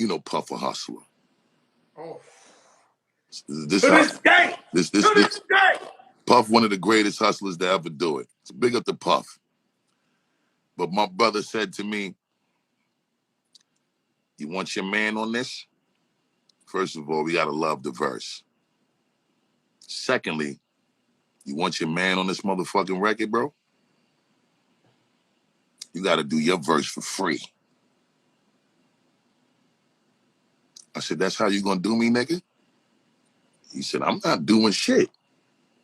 You know Puff a hustler. Oh. This to this day. This day. Puff, one of the greatest hustlers to ever do it. It's big up to Puff. But my brother said to me, you want your man on this? First of all, we gotta love the verse. Secondly, you want your man on this motherfucking record, bro? You gotta do your verse for free. I said, that's how you gonna do me, nigga? He said, I'm not doing shit.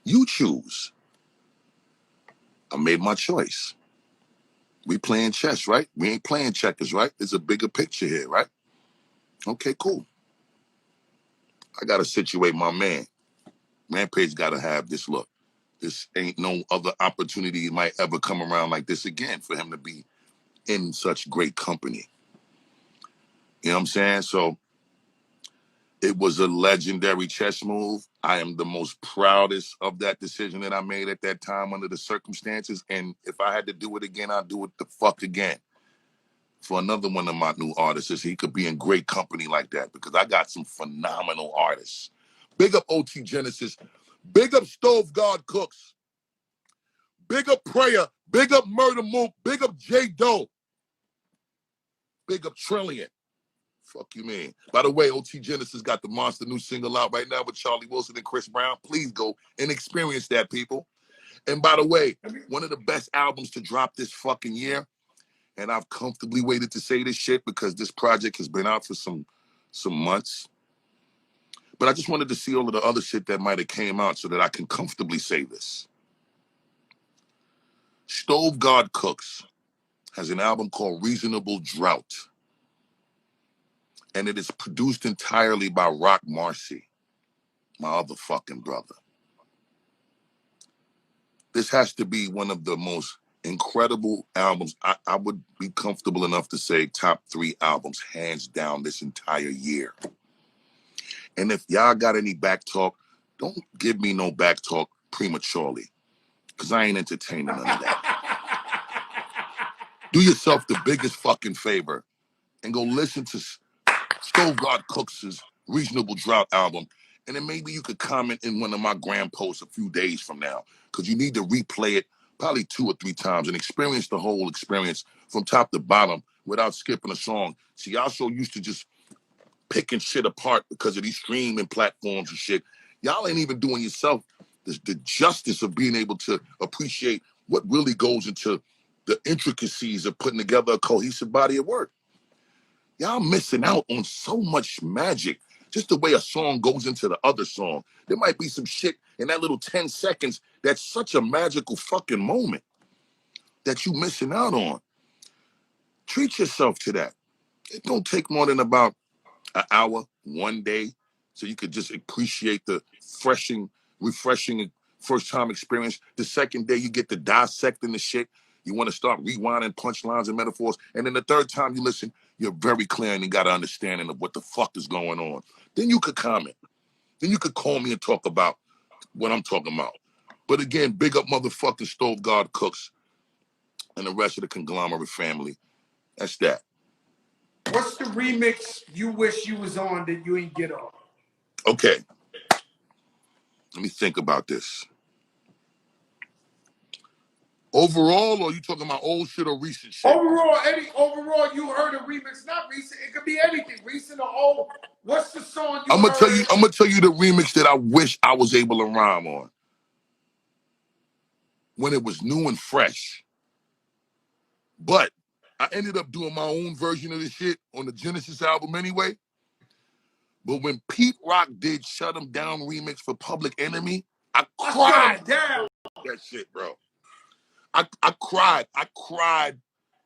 You choose. I made my choice. We playing chess, right? We ain't playing checkers, right? There's a bigger picture here, right? Okay, cool. I gotta situate my man. Rampage gotta have this look. This ain't no other opportunity might ever come around like this again for him to be in such great company. You know what I'm saying? So it was a legendary chess move. I am the most proudest of that decision that I made at that time under the circumstances. And if I had to do it again, I'd do it the fuck again. For another one of my new artists, is he could be in great company like that, because I got some phenomenal artists. Big up OT Genesis. Big up Stove God Cooks. Big up Prayer. Big up Murder Mook. Big up J Doe. Big up Trillion. Fuck you, man. By the way, OT Genesis got the monster new single out right now with Charlie Wilson and Chris Brown. Please go and experience that, people. And by the way, one of the best albums to drop this fucking year, and I've comfortably waited to say this shit because this project has been out for some months. But I just wanted to see all of the other shit that might have came out so that I can comfortably say this. Stove God Cooks has an album called Reasonable Drought. And it is produced entirely by Rock Marcy, my other fucking brother. This has to be one of the most incredible albums. I would be comfortable enough to say top 3 albums, hands down, this entire year. And if y'all got any back talk, don't give me no back talk prematurely, because I ain't entertaining none of that. Do yourself the biggest fucking favor and go listen to Stove God Cooks' Reasonable Drought album. And then maybe you could comment in one of my gram posts a few days from now, because you need to replay it probably 2 or 3 times and experience the whole experience from top to bottom without skipping a song. See, y'all so used to just picking shit apart because of these streaming platforms and shit. Y'all ain't even doing yourself the justice of being able to appreciate what really goes into the intricacies of putting together a cohesive body of work. Y'all missing out on so much magic. Just the way a song goes into the other song. There might be some shit in that little 10 seconds that's such a magical fucking moment that you missing out on. Treat yourself to that. It don't take more than about an hour, one day, so you could just appreciate the refreshing first time experience. The second day, you get to dissecting the shit. You want to start rewinding punchlines and metaphors. And then the third time you listen, you're very clear and you got an understanding of what the fuck is going on. Then you could comment. Then you could call me and talk about what I'm talking about. But again, big up motherfucking Stove God Cooks and the rest of the conglomerate family. That's that. What's the remix you wish you was on that you ain't get on? Okay. Let me think about this. Overall, or you talking about old shit or recent shit? Overall, you heard a remix, not recent. It could be anything, recent or old. What's the song you I'm gonna heard? tell you the remix that I wish I was able to rhyme on. When it was new and fresh. But I ended up doing my own version of the shit on the Genesis album anyway. But when Pete Rock did Shut 'Em Down remix for Public Enemy, I cried. That shit, bro. I cried. I cried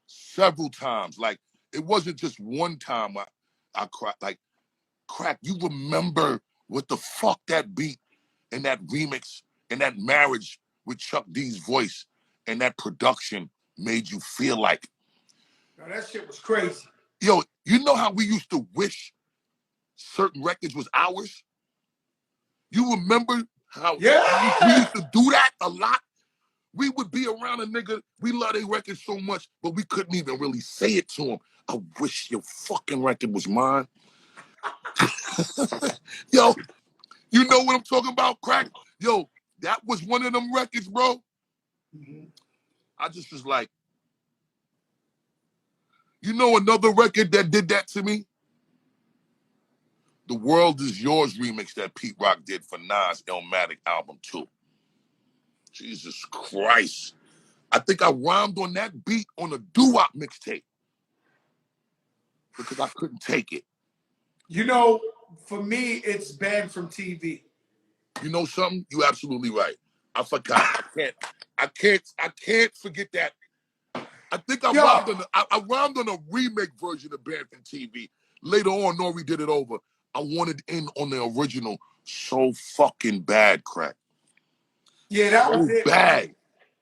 several times. Like, it wasn't just one time I cried. Like, crack, you remember what the fuck that beat and that remix and that marriage with Chuck D's voice and that production made you feel like? Now, that shit was crazy. Yo, you know how we used to wish certain records was ours? You remember how we used to do that a lot? We would be around a nigga, we love their record so much, but we couldn't even really say it to him. I wish your fucking record was mine. Yo, you know what I'm talking about, Crack? Yo, that was one of them records, bro. Mm-hmm. I just was like, you know another record that did that to me? The World Is Yours remix that Pete Rock did for Nas' Illmatic album 2. Jesus Christ. I think I rhymed on that beat on a doo-wop mixtape because I couldn't take it. You know, for me, it's banned from TV. You know something? You absolutely right. I forgot. I can't forget that. I think I rhymed on a remake version of Banned from TV. Later on, Nori did it over. I wanted in on the original so fucking bad, Crack. Yeah, that was So it. bad.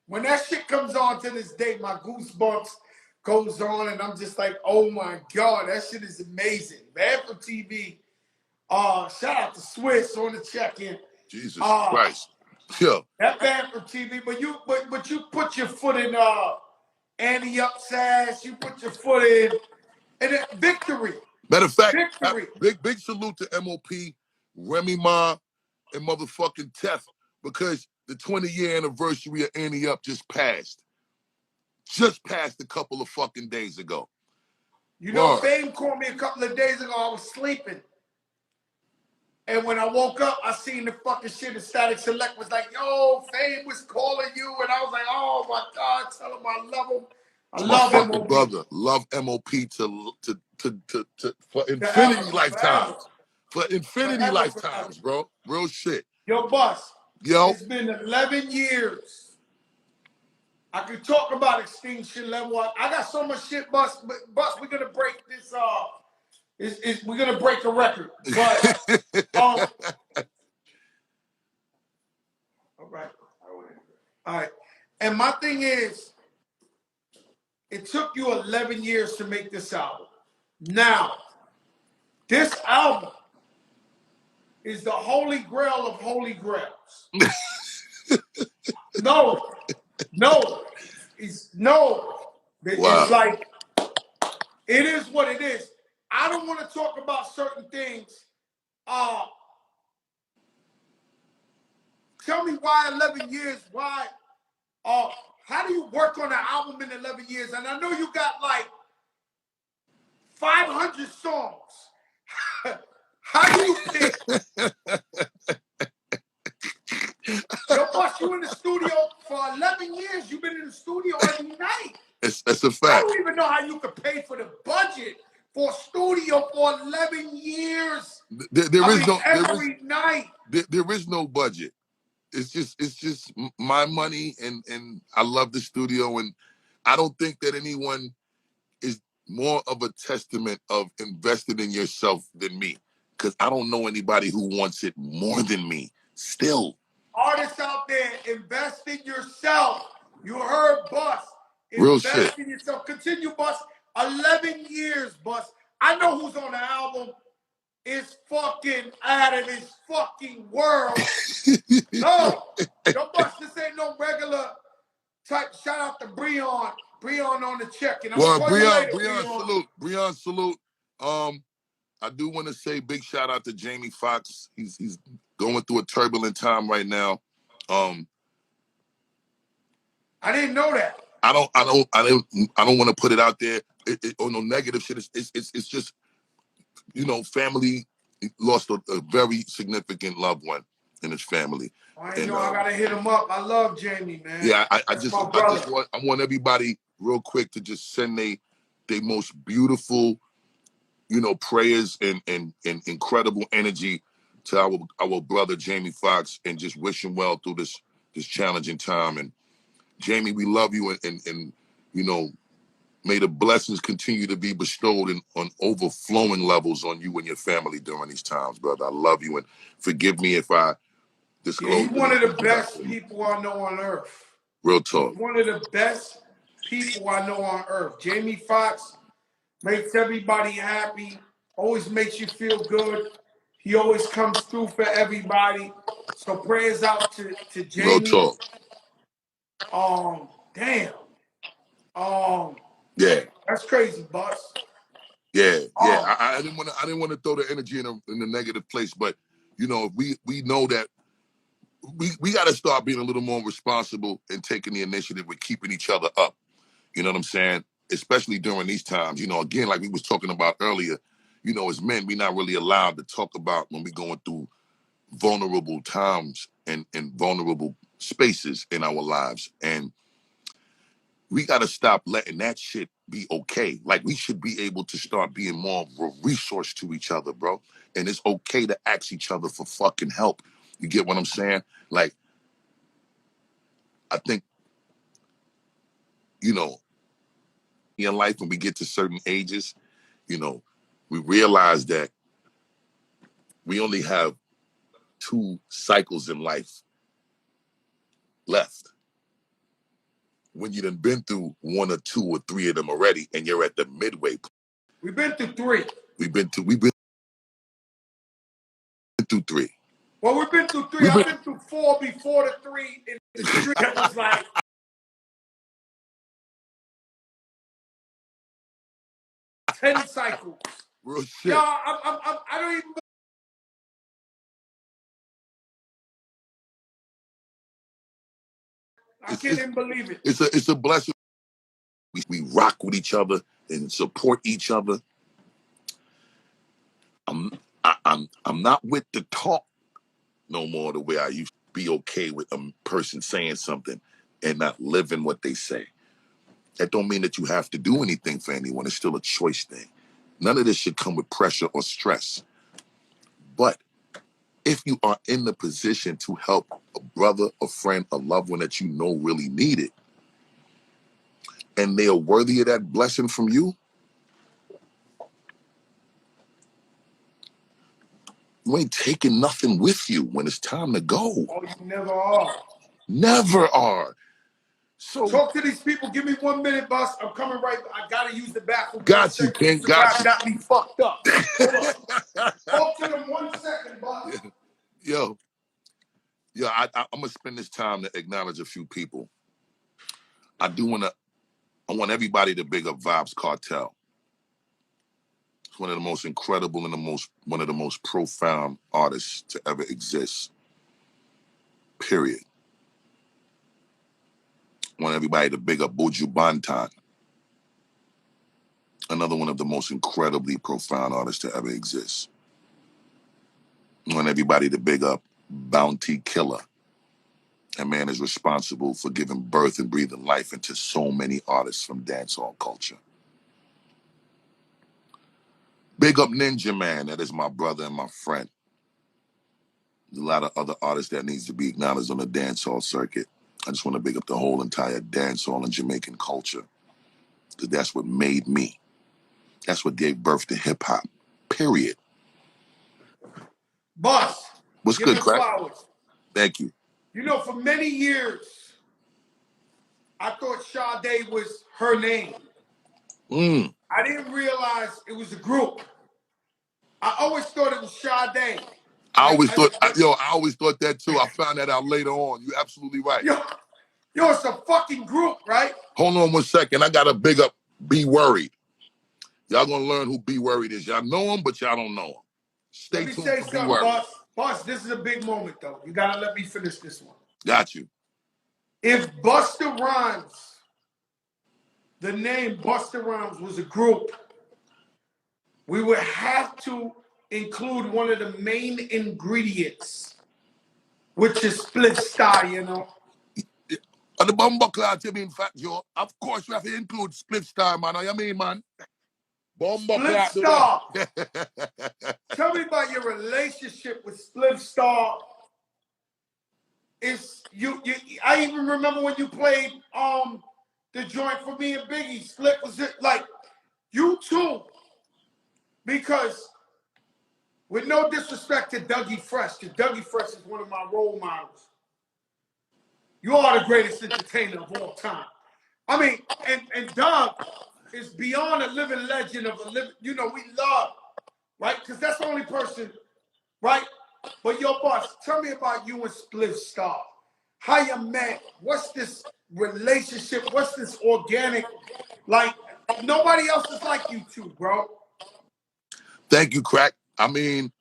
When that shit comes on to this day, my goosebumps goes on, and I'm just like, oh my God, that shit is amazing. Banned from TV. Shout out to Swiss on the check-in. Jesus Christ. Yeah. That banned from TV, but you put your foot in Annie Up's ass, you put your foot in, and victory. Matter of fact, Victory. big salute to MOP, Remy Ma, and motherfucking Tef, because the 20-year anniversary of Annie Up just passed. Just passed a couple of fucking days ago. You know, Fame called me a couple of days ago. I was sleeping. And when I woke up, I seen the fucking shit, and Static Select was like, yo, Fame was calling you. And I was like, oh my God, tell him I love him. I love my MOP. Brother. Love MOP for infinity lifetimes. For infinity lifetimes, bro. Real shit. Yo, Bus. Yo. It's been 11 years. I could talk about Extinction Level. I got so much shit, Bus, we're gonna break this we're gonna break a record. But all right. And my thing is, it took you 11 years to make this album. Now, this album is the holy grail of holy grails. No. It's like, it is what it is. I don't want to talk about certain things. Tell me why 11 years, why, how do you work on an album in 11 years? And I know you got like 500 songs. How do you pick? Yo, Bus, you in the studio for 11 years. You've been in the studio every night. That's a fact. I don't even know how you could pay for the budget for a studio for 11 years. Every night. There is no budget. It's just my money, and I love the studio, and I don't think that anyone is more of a testament of investing in yourself than me, because I don't know anybody who wants it more than me. Still, artists out there, invest in yourself. You heard Bus. Real shit. Invest in yourself. Continue, Bus. 11 years, Bus. I know who's on the album. It's fucking out of this fucking world. No, Bus, this ain't no regular type. Shout out to Breon. Breon on the check. And Breon, salute. I do want to say big shout out to Jamie Foxx. He's going through a turbulent time right now. I didn't know that. I don't want to put it out there on no negative shit. It's just, you know, family lost a very significant loved one in his family. I gotta hit him up. I love Jamie, man. Yeah, I want everybody real quick to just send they most beautiful, you know, prayers and incredible energy to our brother Jamie Foxx, and just wish him well through this challenging time. And Jamie, we love you, and you know, may the blessings continue to be bestowed on overflowing levels on you and your family during these times, brother. I love you, and forgive me if I disclose. Yeah, he's one of the best people I know on earth. Real talk. He's one of the best people I know on earth. Jamie Foxx makes everybody happy, always makes you feel good. He always comes through for everybody. So prayers out to Jamie. Real talk. Damn. Yeah. That's crazy, boss. Yeah. I didn't want to throw the energy in the negative place, but you know, we know that we got to start being a little more responsible and taking the initiative with keeping each other up. You know what I'm saying? Especially during these times. You know, again, like we was talking about earlier, you know, as men, we're not really allowed to talk about when we're going through vulnerable times and vulnerable spaces in our lives. And we got to stop letting that shit be okay. Like, we should be able to start being more of a resource to each other, bro. And it's okay to ask each other for fucking help. You get what I'm saying? Like, I think, you know, in life, when we get to certain ages, you know, we realize that we only have 2 cycles in life left. When you done been through 1 or 2 or 3 of them already, and you're at the midway. We've been through 3. We've been through 3. Well, we've been through 3. I've been through 4 before the 3 in the street. That was like 10 cycles. Real shit. Yo, I don't even. I can't even believe it. It's a blessing. We rock with each other and support each other. I'm not with the talk no more the way I used to be okay with a person saying something and not living what they say. That don't mean that you have to do anything for anyone. It's still a choice thing. None of this should come with pressure or stress. But if you are in the position to help a brother, a friend, a loved one that you know really need it, and they are worthy of that blessing from you, you ain't taking nothing with you when it's time to go. Oh, you never are. Never are. So talk to these people. Give me 1 minute, boss. I'm coming right. I gotta use the bathroom. Got you, King. Got you. Got me fucked up. Hold on. Talk to them 1 second, boss. Yo, I'm gonna spend this time to acknowledge a few people. I want everybody to big up Vibes Cartel. It's one of the most incredible and one of the most profound artists to ever exist. Period. I want everybody to big up Buju Banton. Another one of the most incredibly profound artists to ever exist. I want everybody to big up Bounty Killer. That man is responsible for giving birth and breathing life into so many artists from dancehall culture. Big up Ninja Man. That is my brother and my friend. There's a lot of other artists that needs to be acknowledged on the dancehall circuit. I just want to big up the whole entire dancehall and Jamaican culture, because that's what made me. That's what gave birth to hip hop. Period. Boss, What's give good, me Crack? flowers. Thank you. You know, for many years, I thought Sade was her name. I didn't realize it was a group. I always thought it was Sade. I always thought that too. I found that out later on. You're absolutely right. Yo, it's a fucking group, right? Hold on 1 second. I got to big up Be Worried. Y'all gonna learn who Be Worried is. Y'all know him, but y'all don't know him. Stay tuned Let me say for Be something, Worried. boss. Boss, this is a big moment, though. You gotta let me finish this one. Got you. If Busta Rhymes, the name Busta Rhymes was a group, we would have to include one of the main ingredients, which is split star, you know. On the bumper clout, you mean fat Joe? Of course you have to include split star, man. You mean, man? Bumper Split clout. Star. Tell me about your relationship with Split Star. It's you. I even remember when you played the joint for me and Biggie. Split was it like you too? Because with no disrespect to Dougie Fresh, because Dougie Fresh is one of my role models. You are the greatest entertainer of all time. I mean, and Doug is beyond a living legend of a living. You know, we love, right? Because that's the only person, right? But yo, boss, tell me about you and Split Star. how you met? What's this relationship? What's this organic? Like, nobody else is like you two, bro. Thank you, Crack. I mean,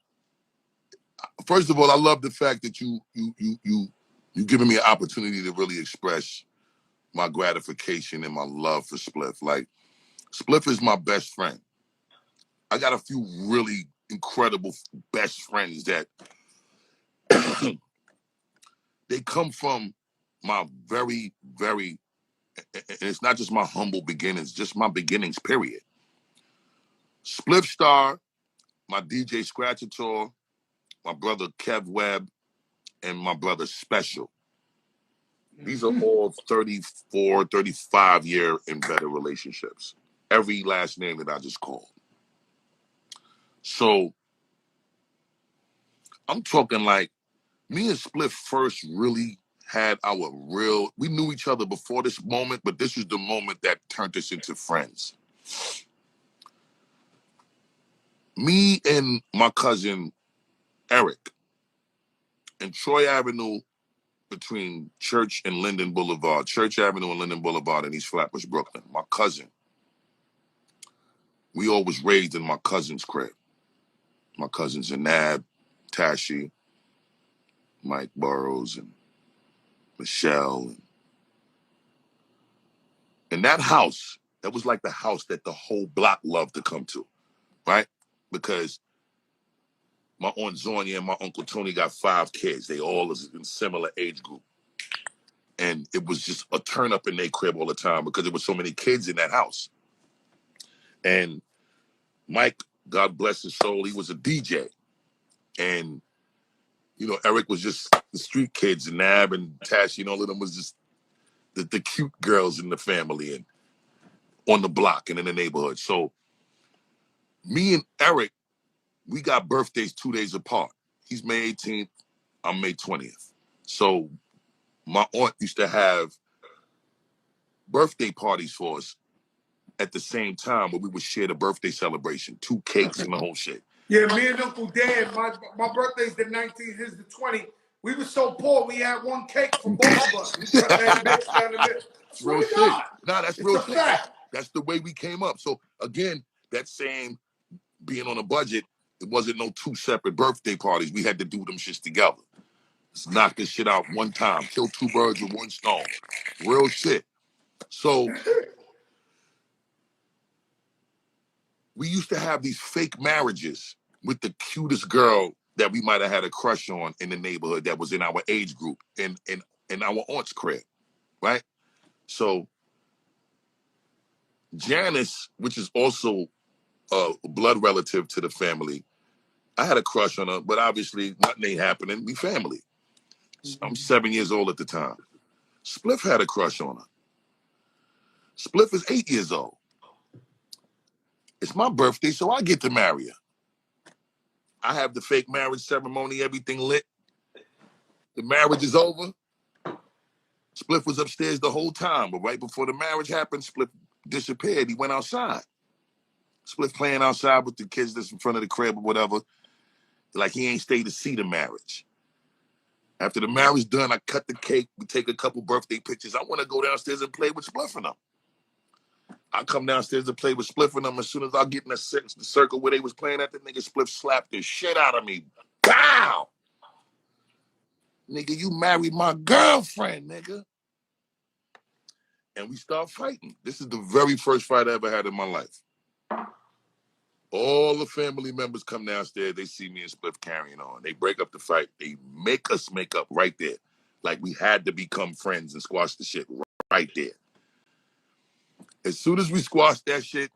first of all, I love the fact that you giving me an opportunity to really express my gratification and my love for Spliff. Like, Spliff is my best friend. I got a few really incredible best friends that they come from my very, very, and it's not just my humble beginnings, just my beginnings, period. Spliff Star, my DJ Scratchator, my brother Kev Webb, and my brother Special. These are all 34, 35-year and better relationships. Every last name that I just called. So I'm talking like me and Spliff first really had our real, we knew each other before this moment, but this was the moment that turned us into friends. Me and my cousin Eric in Troy Avenue between Church and Linden Boulevard, Church Avenue and Linden Boulevard in East Flatbush, Brooklyn. My cousin. We all was raised in my cousin's crib. My cousins Anab, Tashi, Mike Burrows, and Michelle. And that house, that was like the house that the whole block loved to come to, right? Because my Aunt Zonia and my Uncle Tony got 5 kids. They all was in similar age group. And it was just a turn up in their crib all the time because there was so many kids in that house. And Mike, God bless his soul, he was a DJ. And, you know, Eric was just the street kids, and Nab and Tash, you know, all of them was just the cute girls in the family and on the block and in the neighborhood. So me and Eric, we got birthdays 2 days apart. He's May 18th, I'm May 20th. So my aunt used to have birthday parties for us at the same time where we would share the birthday celebration, 2 cakes and the whole shit. Yeah, me and Uncle Dan, my birthday's the 19th, his the 20th. We were so poor, we had 1 cake for both of us. We cut that bitch down the middle. Swear to God. Nah, that's it's real a shit. Fact. That's the way we came up. So again, that same being on a budget, it wasn't no 2 separate birthday parties. We had to do them shits together. Let's knock this shit out one time. Kill 2 birds with 1 stone. Real shit. So we used to have these fake marriages with the cutest girl that we might have had a crush on in the neighborhood that was in our age group in our aunt's crib, right? So Janice, which is also a blood relative to the family, I had a crush on her, but obviously nothing ain't happening. We family. I'm 7 years old at the time. Spliff had a crush on her. Spliff is 8 years old. It's my birthday, so I get to marry her. I have the fake marriage ceremony, everything lit. The marriage is over. Spliff was upstairs the whole time, but right before the marriage happened, Spliff disappeared. He went outside. Spliff playing outside with the kids that's in front of the crib or whatever. Like he ain't stayed to see the marriage. After the marriage done, I cut the cake. We take a couple birthday pictures. I want to go downstairs and play with Spliff and them. I come downstairs to play with Spliff and them. As soon as I get in the circle where they was playing at, the nigga Spliff slapped the shit out of me. Pow! Nigga, you married my girlfriend, nigga. And we start fighting. This is the very first fight I ever had in my life. All the family members come downstairs. They see me and Spliff carrying on. They break up the fight. They make us make up right there. Like we had to become friends and squash the shit right there. As soon as we squashed that shit,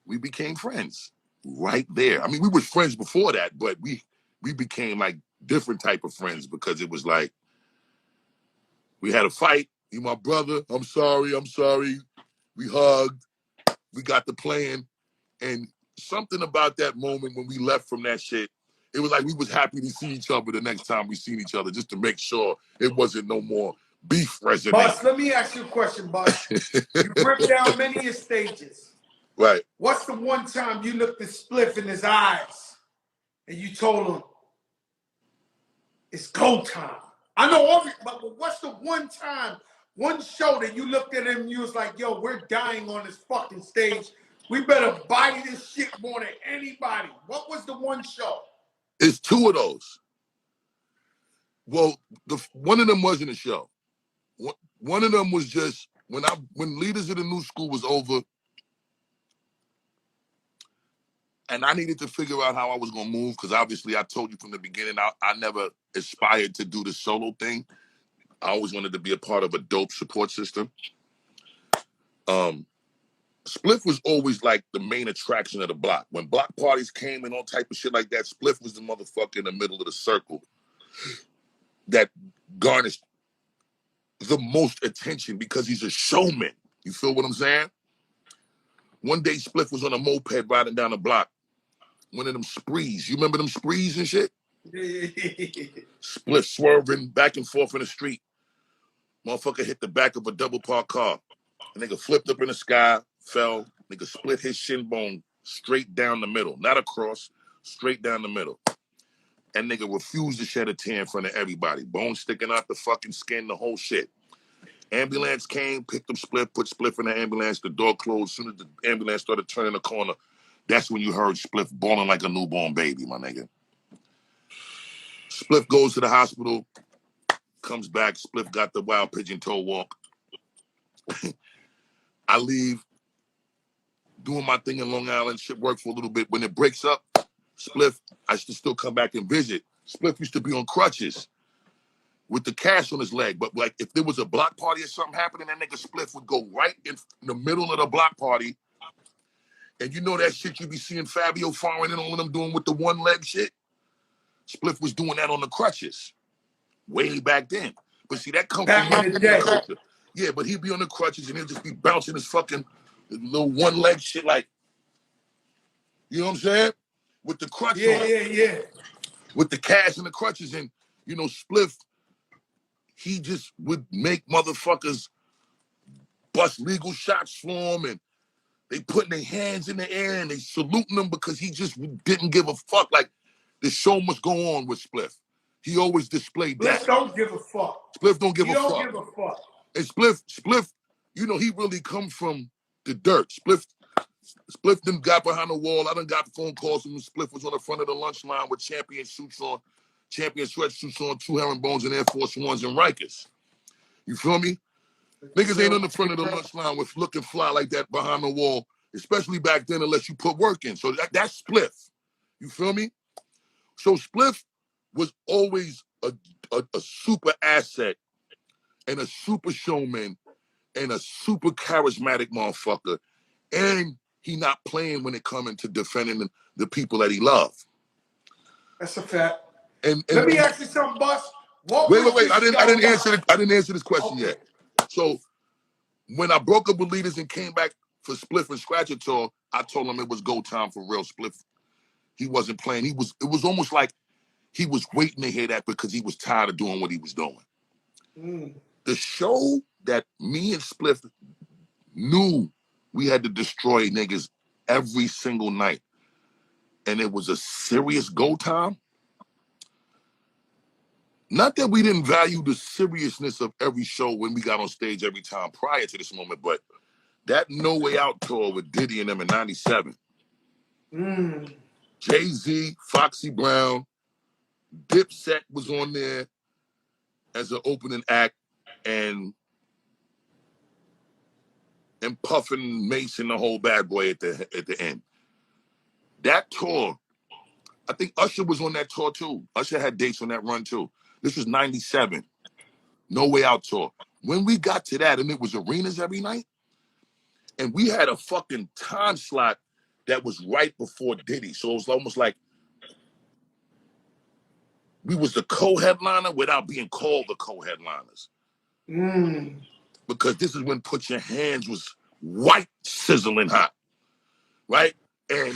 we became friends right there. I mean, we were friends before that, but we became like different type of friends because it was like we had a fight. You my brother. I'm sorry. We hugged. We got to playing. And something about that moment when we left from that shit, it was like we was happy to see each other the next time we seen each other, just to make sure it wasn't no more beef resonating. Boss, let me ask you a question, boss. You ripped down many of your stages. Right. What's the one time you looked at Spliff in his eyes and you told him, it's go time? I know all of it, but what's the one time, one show that you looked at him and you was like, yo, we're dying on this fucking stage. We better buy this shit more than anybody. What was the one show? It's two of those. Well, one of them wasn't a show. One of them was just when Leaders of the New School was over, and I needed to figure out how I was gonna move, because obviously I told you from the beginning I never aspired to do the solo thing. I always wanted to be a part of a dope support system. Spliff was always like the main attraction of the block. When block parties came and all type of shit like that, Spliff was the motherfucker in the middle of the circle that garnished the most attention because he's a showman. You feel what I'm saying? One day Spliff was on a moped riding down the block. One of them sprees. You remember them sprees and shit? Spliff swerving back and forth in the street. Motherfucker hit the back of a double parked car. A nigga flipped up in the sky, fell. Nigga split his shin bone straight down the middle. Not across, straight down the middle. And nigga refused to shed a tear in front of everybody. Bone sticking out the fucking skin, the whole shit. Ambulance came, picked up Spliff, put Spliff in the ambulance. The door closed. As soon as the ambulance started turning the corner, that's when you heard Spliff bawling like a newborn baby, my nigga. Spliff goes to the hospital, comes back. Spliff got the wild pigeon toe walk. I leave, doing my thing in Long Island, shit work for a little bit. When it breaks up, Spliff, I should still come back and visit. Spliff used to be on crutches with the cast on his leg. But like if there was a block party or something happening, that nigga Spliff would go right in the middle of the block party. And you know that shit you be seeing Fabio Foreign and all of them doing with the one leg shit? Spliff was doing that on the crutches way back then. But see, that comes Back from in the day. culture. Yeah, but he'd be on the crutches and he'll just be bouncing his fucking little one leg shit like, you know what I'm saying? With the crutch on. Yeah. With the cast and the crutches. And, you know, Spliff, he just would make motherfuckers bust legal shots for him, and they putting their hands in the air and they saluting him because he just didn't give a fuck. Like, the show must go on with Spliff. He always displayed that. Spliff don't give a fuck. Spliff don't give a fuck. He don't give a fuck. And Spliff, you know, he really come from the dirt. Spliff done got behind the wall. I done got phone calls from Spliff was on the front of the lunch line with champion sweatsuits on, 2 herringbones and Air Force Ones and Rikers. You feel me? Niggas ain't on the front of the lunch line with looking fly like that behind the wall, especially back then, unless you put work in. So that's Spliff. You feel me? So Spliff was always a super asset and a super showman and a super charismatic motherfucker. And he not playing when it coming to defending the people that he loved. That's a fact. And let me ask you something, Bus. Wait. I didn't answer this question Okay. yet. So when I broke up with Leaders and came back for Spliff and Scratcher Tour, I told him it was go time for real. Spliff, he wasn't playing. It was almost like he was waiting to hear that because he was tired of doing what he was doing. The show that me and Spliff knew we had to destroy niggas every single night, and it was a serious go time. Not that we didn't value the seriousness of every show when we got on stage every time prior to this moment, but that No Way Out tour with Diddy and them in 97. Jay-Z, Foxy Brown, Dipset was on there as an opening act, and Puffin, Mason, the whole bad boy at the end. That tour, I think Usher was on that tour too. Usher had dates on that run too. This was 97. No Way Out tour. When we got to that, and it was arenas every night, and we had a fucking time slot that was right before Diddy. So it was almost like we was the co-headliner without being called the co-headliners. Because this is when Put Your Hands was white, sizzling hot, right? And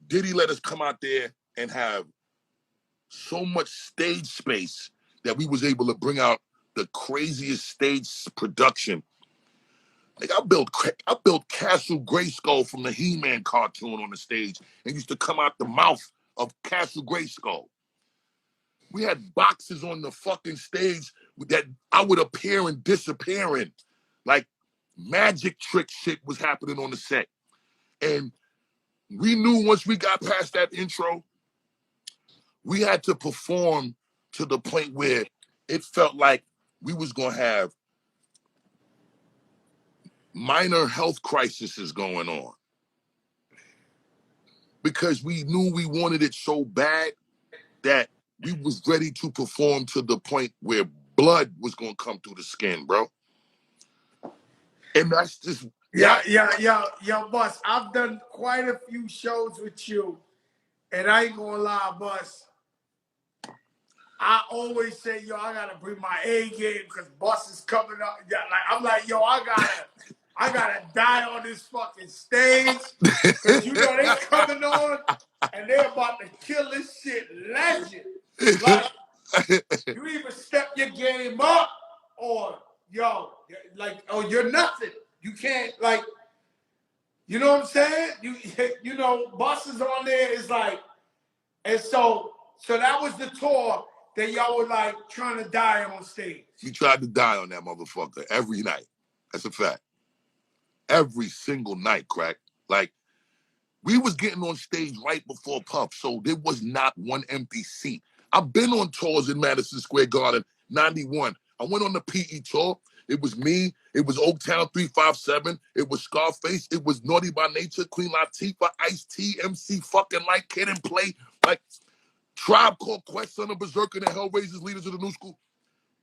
Diddy let us come out there and have so much stage space that we was able to bring out the craziest stage production. Like I built Castle Grayskull from the He-Man cartoon on the stage and used to come out the mouth of Castle Grayskull. We had boxes on the fucking stage that I would appear and disappear in. Like magic trick shit was happening on the set. And we knew once we got past that intro, we had to perform to the point where it felt like we was going to have minor health crises going on. Because we knew we wanted it so bad that we was ready to perform to the point where blood was going to come through the skin, bro. And that's just... Yeah, boss. I've done quite a few shows with you, and I ain't gonna lie, boss. I always say, yo, I gotta bring my A game because boss is coming up. Yeah, like I'm like, yo, I gotta die on this fucking stage because you know they coming on and they're about to kill this shit legend. Like you either step your game up or yo, like oh you're nothing. You can't like. You know what I'm saying? You know, buses on there is like, and so that was the tour that y'all were like trying to die on stage. We tried to die on that motherfucker every night. That's a fact. Every single night, crack. Like, we was getting on stage right before Puff, so there was not one empty seat. I've been on tours in Madison Square Garden, 91. I went on the PE tour. It was me. It was Oaktown 357. It was Scarface. It was Naughty by Nature, Queen Latifah, Ice-T, MC fucking Light, Kid and Play. Like, Tribe Called Quest, Son of Berserker, and Hellraisers, Leaders of the New School.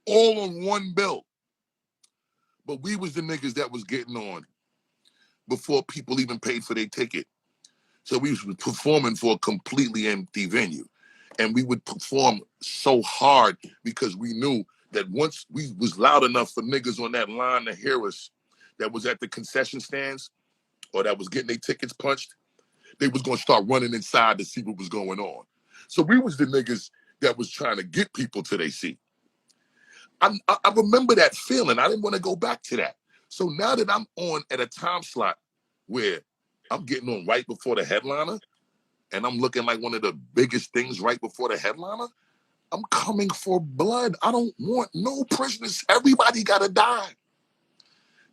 All on one bill. But we was the niggas that was getting on before people even paid for their ticket. So we was performing for a completely empty venue. And we would perform so hard because we knew that once we was loud enough for niggas on that line to hear us that was at the concession stands or that was getting their tickets punched, they was going to start running inside to see what was going on. So we was the niggas that was trying to get people to their seat. I remember that feeling. I didn't want to go back to that. So now that I'm on at a time slot where I'm getting on right before the headliner and I'm looking like one of the biggest things right before the headliner, I'm coming for blood. I don't want no prisoners. Everybody got to die.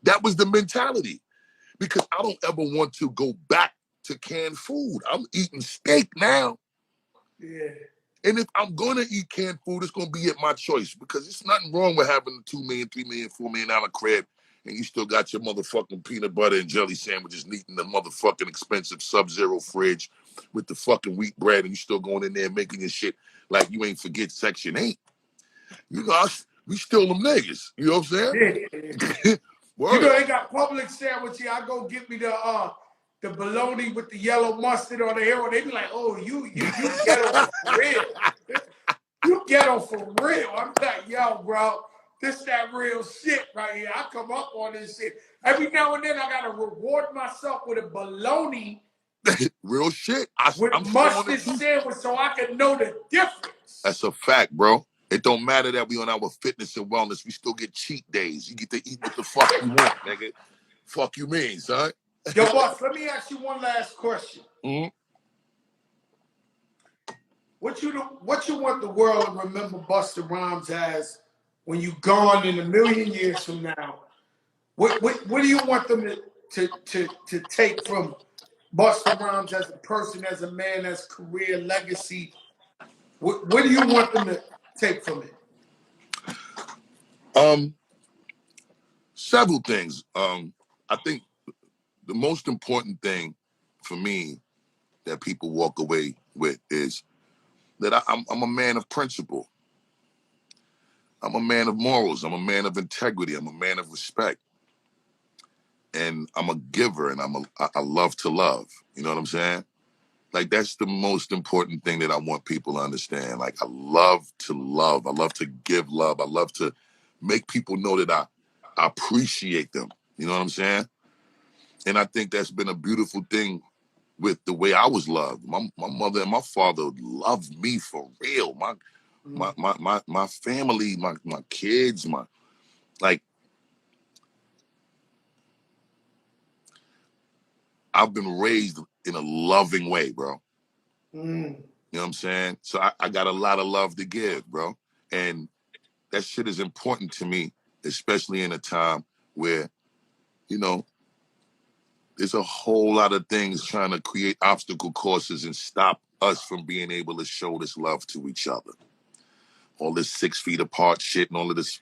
That was the mentality because I don't ever want to go back to canned food. I'm eating steak now. Yeah. And if I'm going to eat canned food, it's going to be at my choice because there's nothing wrong with having a $2 million, $3 million, $4 million crib and you still got your motherfucking peanut butter and jelly sandwiches neat in the motherfucking expensive Sub-Zero fridge with the fucking wheat bread and you still going in there and making your shit like you ain't forget Section 8. You know, we still them niggas. You know what I'm saying? Yeah. You know, they got Publix sandwich here. I go get me the bologna with the yellow mustard on the arrow. They be like, oh, you ghetto for real. You ghetto for real. I'm like, yo, bro, this that real shit right here. I come up on this shit. Every now and then I gotta reward myself with a bologna. Real shit. With I'm mustard sandwich so I can know the difference. That's a fact, bro. It don't matter that we on our fitness and wellness. We still get cheat days. You get to eat what the fuck you want, nigga. Fuck you mean, son? Yo, boss, let me ask you one last question. Mm-hmm. What you want the world to remember Busta Rhymes as when you gone in a million years from now? What do you want them to take from Busta Rhymes as a person, as a man, as career, legacy? What do you want them to take from it? Several things. I think the most important thing for me that people walk away with is that I'm a man of principle. I'm a man of morals. I'm a man of integrity. I'm a man of respect. And I'm a giver and I love to love. You know what I'm saying? Like, that's the most important thing that I want people to understand. Like, I love to love. I love to give love. I love to make people know that I appreciate them. You know what I'm saying? And I think that's been a beautiful thing with the way I was loved. My mother and my father loved me for real. My family, my kids, I've been raised in a loving way, bro. You know what I'm saying? So I got a lot of love to give, bro. And that shit is important to me, especially in a time where, you know, there's a whole lot of things trying to create obstacle courses and stop us from being able to show this love to each other. All this 6 feet apart shit and all of this,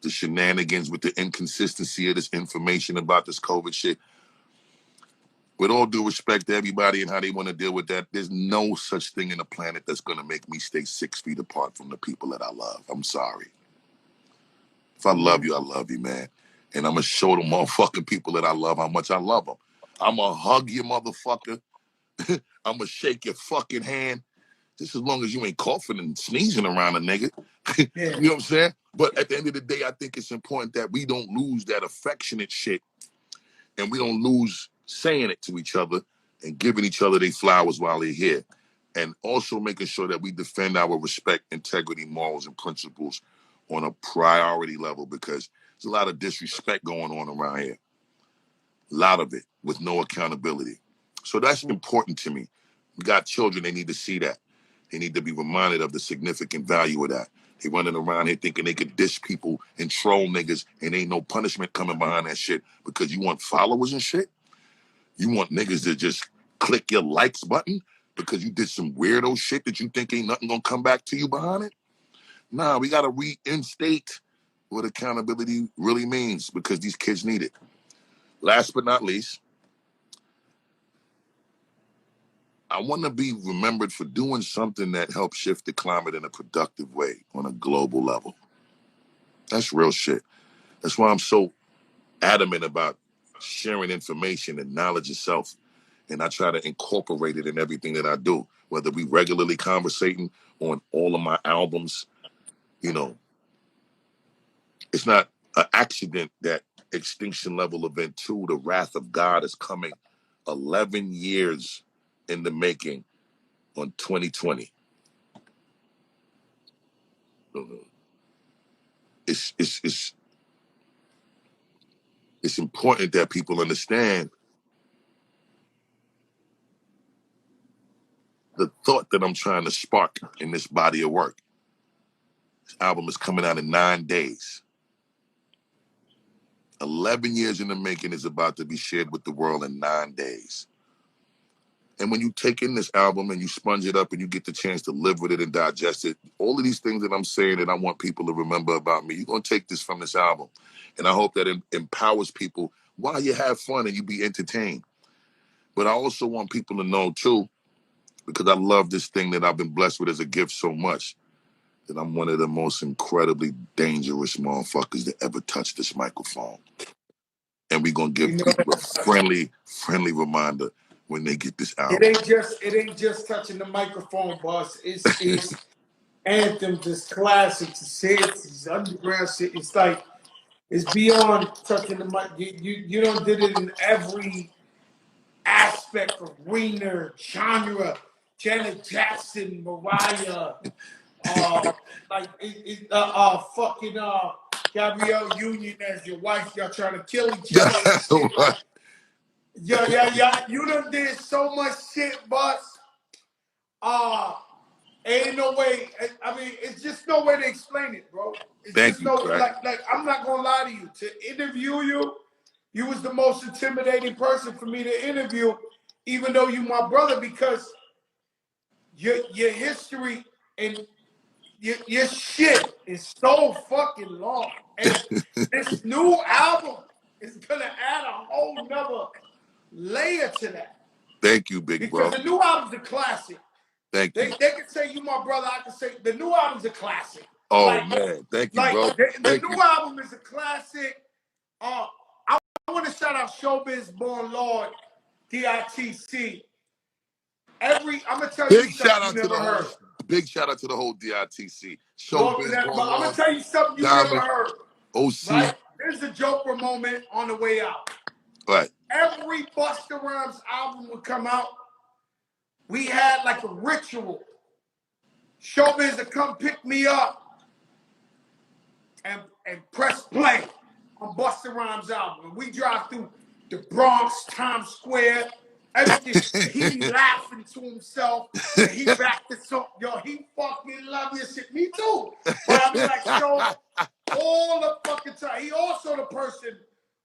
the shenanigans with the inconsistency of this information about this COVID shit. With all due respect to everybody and how they want to deal with that, there's no such thing in the planet that's going to make me stay 6 feet apart from the people that I love. I'm sorry. If I love you, I love you, man. And I'm going to show the motherfucking people that I love how much I love them. I'm going to hug you, motherfucker. I'm going to shake your fucking hand. Just as long as you ain't coughing and sneezing around a nigga. Yeah. You know what I'm saying? But at the end of the day, I think it's important that we don't lose that affectionate shit and we don't lose saying it to each other and giving each other their flowers while they're here. And also making sure that we defend our respect, integrity, morals, and principles on a priority level, because there's a lot of disrespect going on around here. A lot of it with no accountability. So that's important to me. We got children, they need to see that. They need to be reminded of the significant value of that. They running around here thinking they could dish people and troll niggas and ain't no punishment coming behind that shit because you want followers and shit. You want niggas to just click your likes button because you did some weirdo shit that you think ain't nothing gonna come back to you behind it? Nah, we gotta reinstate what accountability really means because these kids need it. Last but not least, I want to be remembered for doing something that helps shift the climate in a productive way on a global level. That's real shit. That's why I'm so adamant about sharing information and knowledge itself. And I try to incorporate it in everything that I do, whether we regularly conversating on all of my albums. You know, it's not an accident that Extinction Level Event 2, The Wrath of God, is coming 11 years in the making on 2020. It's important that people understand the thought that I'm trying to spark in this body of work. This album is coming out in 9 days. 11 years in the making is about to be shared with the world in 9 days. And when you take in this album and you sponge it up and you get the chance to live with it and digest it, all of these things that I'm saying that I want people to remember about me, you're going to take this from this album. And I hope that it empowers people while you have fun and you be entertained. But I also want people to know, too, because I love this thing that I've been blessed with as a gift so much, that I'm one of the most incredibly dangerous motherfuckers that ever touched this microphone. And we're going to give people a friendly reminder when they get this album. It ain't just touching the microphone, boss. It's anthems, it's classics, it's hits, it's underground shit. It's like it's beyond touching the mic. You don't did it in every aspect of arena, genre, Janet Jackson, Mariah, fucking Gabrielle Union as your wife. Y'all trying to kill each other and shit. Like, yeah. You done did so much shit, boss. Ain't no way. I mean, it's just no way to explain it, bro. It's Thank just you, no Craig. like. I'm not gonna lie to you. To interview you, you was the most intimidating person for me to interview, even though you my brother, because your history and your shit is so fucking long. And this new album is gonna add a whole nother layer to that. Thank you, big bro. Because the new album's a classic. Thank you. They can say you my brother. I can say the new album's a classic. Oh, man. Thank you, bro. The new album is a classic. I want to shout out Showbiz Born Lord, DITC. I'm gonna tell you something you never heard. Big shout out to the whole DITC. Well, Showbiz but Born I'm gonna Lord, tell you something you Diamond, never heard. OC. Right? There's a Joker moment on the way out. Right. Every Busta Rhymes album would come out. We had like a ritual. Showbiz to come pick me up and press play on Busta Rhymes album. And we drive through the Bronx, Times Square. everything. He be laughing to himself, and he back the song. Yo, he fucking love your shit. Me too. But I mean, like, show all the fucking time. He also the person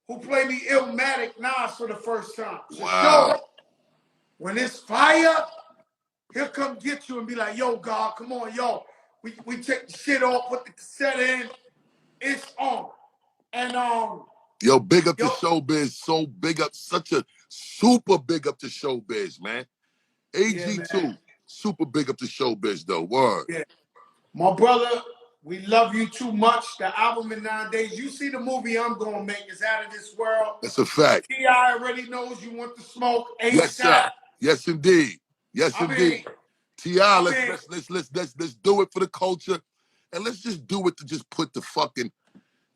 who played me Illmatic Nas for the first time. So show, when it's fire, he'll come get you and be like, yo, God, come on, yo. We take the shit off, put the cassette in. It's on. And yo, big up to Showbiz. So big up, such a super big up to Showbiz, man. AG too. Super big up to Showbiz though. Word. Yeah. My brother, we love you too much. The album in 9 days. You see the movie I'm gonna make is out of this world. That's a fact. T.I. already knows you want the smoke. ASAP. Yes, sir. Yes, indeed. Yes, indeed. T.I., let's do it for the culture. And let's just do it to just put the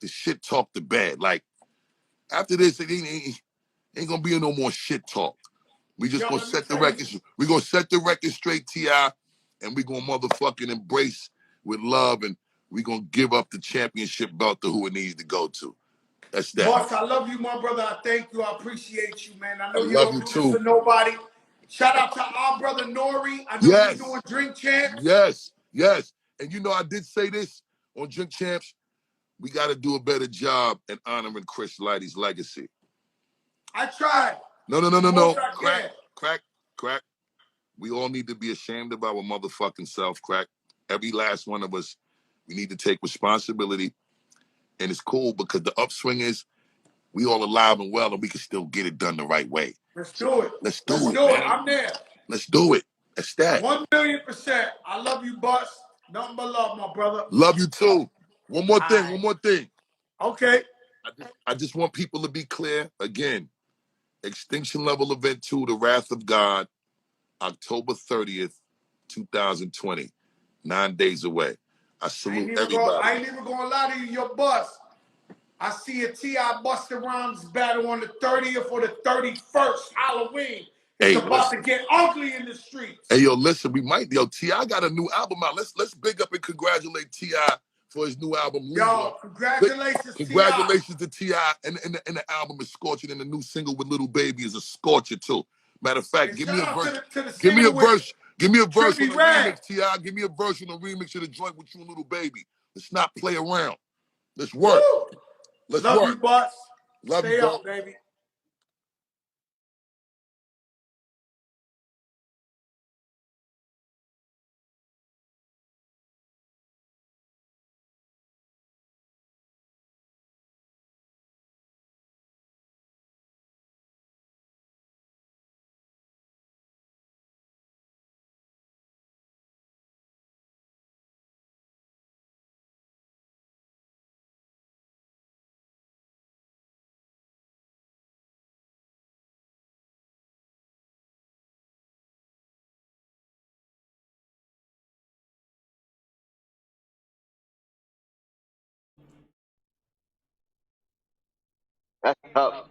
shit talk to bed. Like, after this, it ain't gonna be no more shit talk. We just gonna set the record. We gonna set the record straight, T.I., and we gonna motherfucking embrace with love, and we gonna give up the championship belt to who it needs to go to. That's that. Boss, I love you, my brother. I thank you. I appreciate you, man. I know you love don't you do too. this for nobody. Shout out to our brother Nori. I know you're doing Drink Champs. Yes, yes. And you know, I did say this on Drink Champs. We got to do a better job at honoring Chris Lighty's legacy. I tried. No. Crack. We all need to be ashamed of our motherfucking self, Crack. Every last one of us, we need to take responsibility. And it's cool because the upswing is we all alive and well, and we can still get it done the right way. Let's do it. Let's do it. I'm there. Let's do it. That's that. 1,000,000%. I love you, Bus. Nothing but love, my brother. Love you too. One more thing. Okay. I just want people to be clear. Again, Extinction Level Event 2, The Wrath of God, October 30th, 2020. 9 days away. I salute everybody. I ain't even gonna lie to you, your Bus. I see a T.I. Busta Rhymes battle on the 30th or the 31st, Halloween. It's about to get ugly in the streets. Hey, yo, listen, T.I. got a new album out. Let's big up and congratulate T.I. for his new album, Legal. Yo, congratulations, Congratulations to T.I. And the album is scorching, and the new single with Little Baby is a scorcher, too. Matter of fact, give me a verse. Give me a verse on the remix, T.I. Give me a verse on the remix of the joint with you and Little Baby. Let's not play around. Let's work. Let's work. Love you, Bus. Love Stay you, up, baby. That's tough.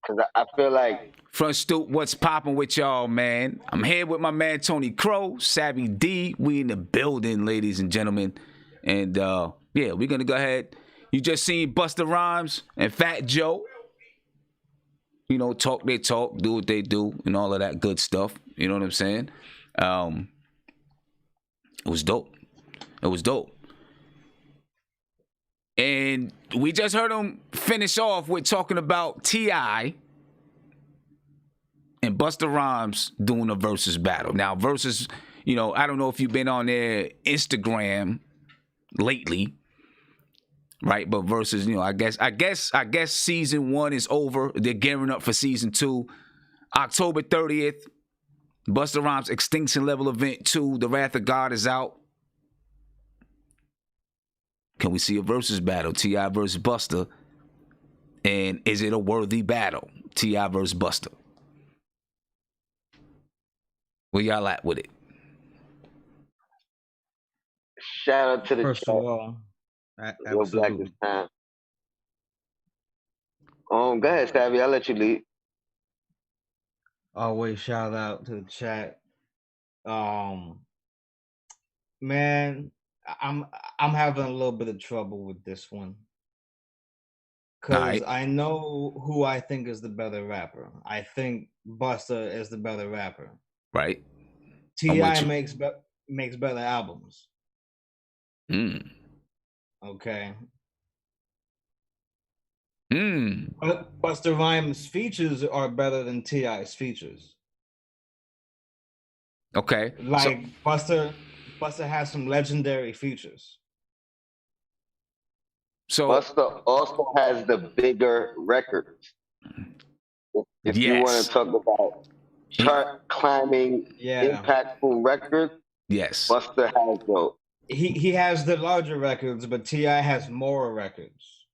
Because I feel like... Front Stoop, what's popping with y'all, man? I'm here with my man Tony Crow, Savvy D. We in the building, ladies and gentlemen. And, yeah, we're going to go ahead. You just seen Busta Rhymes and Fat Joe. You know, talk their talk, do what they do, and all of that good stuff. You know what I'm saying? It was dope. And we just heard him finish off with talking about T.I. and Busta Rhymes doing a versus battle. Now, versus, you know, I don't know if you've been on their Instagram lately, right? But versus, you know, I guess season 1 is over. They're gearing up for season 2. October 30th, Busta Rhymes Extinction Level Event 2, The Wrath of God is out. Can we see a versus battle? T.I. versus Busta. And is it a worthy battle? T.I. versus Busta. Where y'all at with it? Shout out to the First chat. of all, absolutely. Black go ahead, Savvy. I'll let you lead. Always shout out to the chat. Man, I'm having a little bit of trouble with this one. because I know who I think is the better rapper. I think Busta is the better rapper. Right. T.I. makes better albums. Okay. But Busta Rhymes' features are better than T.I.'s features. Okay. Like Busta has some legendary features. So Busta also has the bigger records. If you want to talk about chart climbing, impactful records, Busta has those. He has the larger records, but T.I. has more records.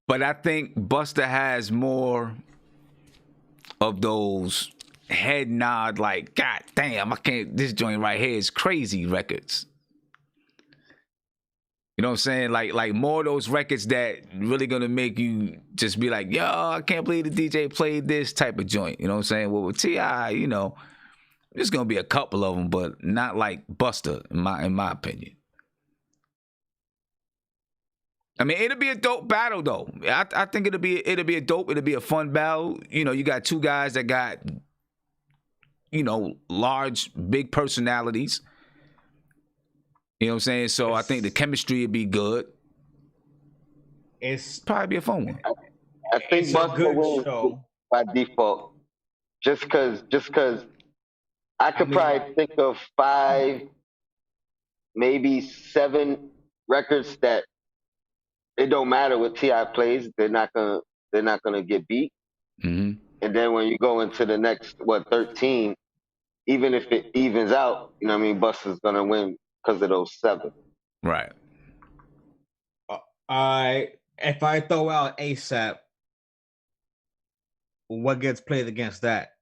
But I think Busta has more of those head nod, like, God damn, I can't, this joint right here is crazy records. You know what I'm saying? Like more of those records that really gonna make you just be like, yo, I can't believe the DJ played this type of joint. You know what I'm saying? Well, with T.I., you know, there's gonna be a couple of them, but not like Busta, in my opinion. I mean, it'll be a dope battle though. I think it'll be a fun battle. You know, you got two guys that got, you know, large, big personalities. You know what I'm saying? So I think the chemistry would be good. It's probably be a fun one. I think Busta wins by default. Just because I could probably think of 5, maybe 7 records that it don't matter what T.I. plays, they're not gonna get beat. And then when you go into the next 13, even if it evens out, you know what I mean, Busta's gonna win because of those 7. Right. If I throw out ASAP, what gets played against that?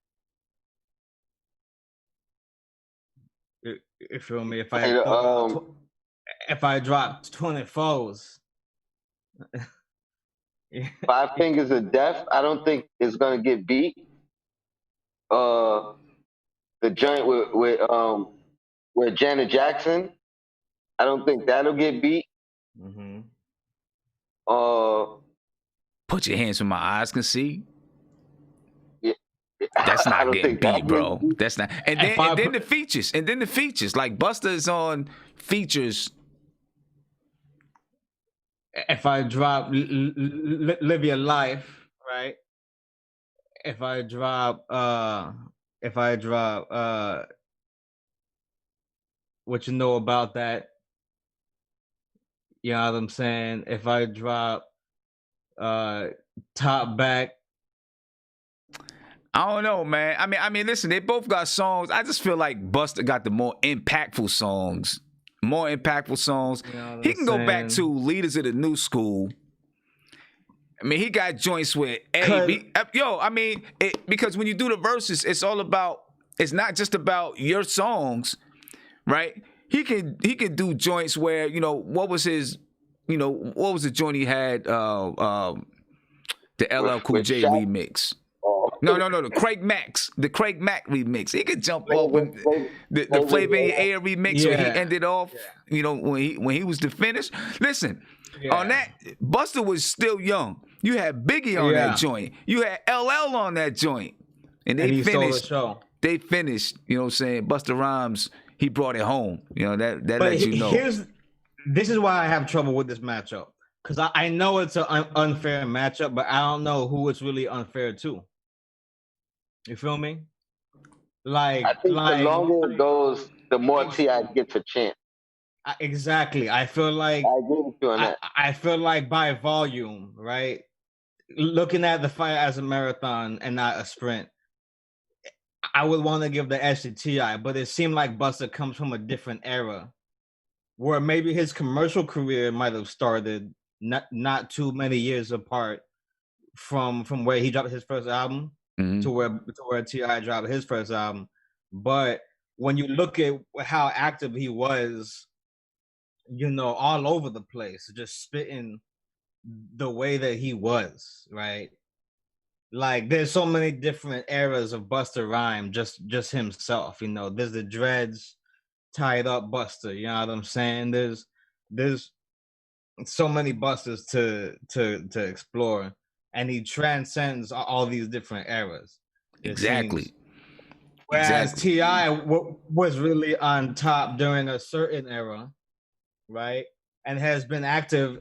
You feel me? If I drop 24s, 5 Fingers of Death, I don't think is gonna get beat. The joint with Janet Jackson, I don't think that'll get beat. Put your hands where my eyes can see. Yeah, that's not getting beat, bro. That's not. And then the features. Like Busta is on features. If I drop Live Your Life, right? If I drop What You Know About That, you know what I'm saying? If I drop Top Back, I don't know, man. I mean, listen, they both got songs. I just feel like Busta got the more impactful songs. You know he can go back to Leaders of the New School. I mean, he got joints with because when you do the verses, it's not just about your songs, right? He can do joints where, you know, what was the joint he had, the LL Cool J remix. No, the Craig Mack remix. He could jump off the Flavor in Your Air remix where he ended off, you know, when he was the finish. Listen, on that, Busta was still young. You had Biggie on that joint. You had LL on that joint. And they finished. They finished, you know what I'm saying? Busta Rhymes, he brought it home. You know, that lets you know. This is why I have trouble with this matchup. Because I know it's an unfair matchup, but I don't know who it's really unfair to. You feel me? I think the longer it goes, the more T.I. gets a chance. Exactly. I feel like I agree with you on that. I feel like by volume, right? Looking at the fight as a marathon and not a sprint, I would want to give the edge to T.I., but it seemed like Busta comes from a different era, where maybe his commercial career might have started not too many years apart from where he dropped his first album to where T.I. dropped his first album. But when you look at how active he was, you know, all over the place, just spitting the way that he was, right? Like, there's so many different eras of Busta Rhymes, just himself, you know. There's the dreads tied up Busta, you know what I'm saying? There's so many busters to explore, and he transcends all these different eras. Exactly. Whereas Exactly. T.I. was really on top during a certain era, right, and has been active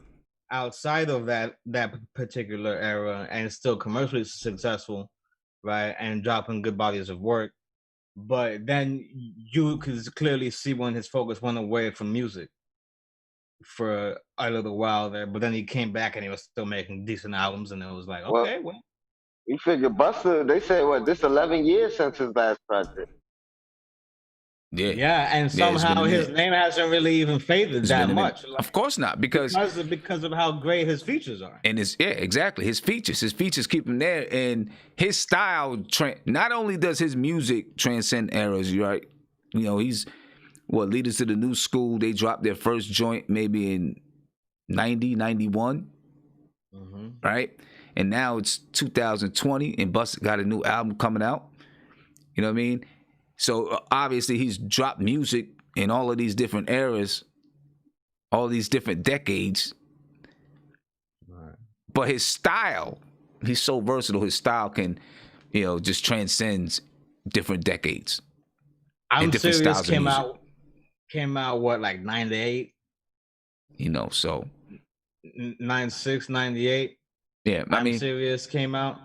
outside of that particular era and still commercially successful, right, and dropping good bodies of work. But then you could clearly see when his focus went away from music for a little while there, but then he came back and he was still making decent albums, and it was like, okay, well, you figure Busta, they say what, this 11 years since his last project. Yeah, and somehow his name hasn't really even faded that much. Of course not, because of how great his features are. And exactly. His features keep him there, and his style. Not only does his music transcend eras, right? You know, he's leaders to the new school. They dropped their first joint maybe in 90, 91, right? And now it's 2020, and Busta got a new album coming out. You know what I mean? So obviously he's dropped music in all of these different eras, all these different decades. Right. But his style, he's so versatile. His style can, just transcends different decades. I'm Serious came out what, like 98? So 96, 98. Yeah, I'm Serious came out.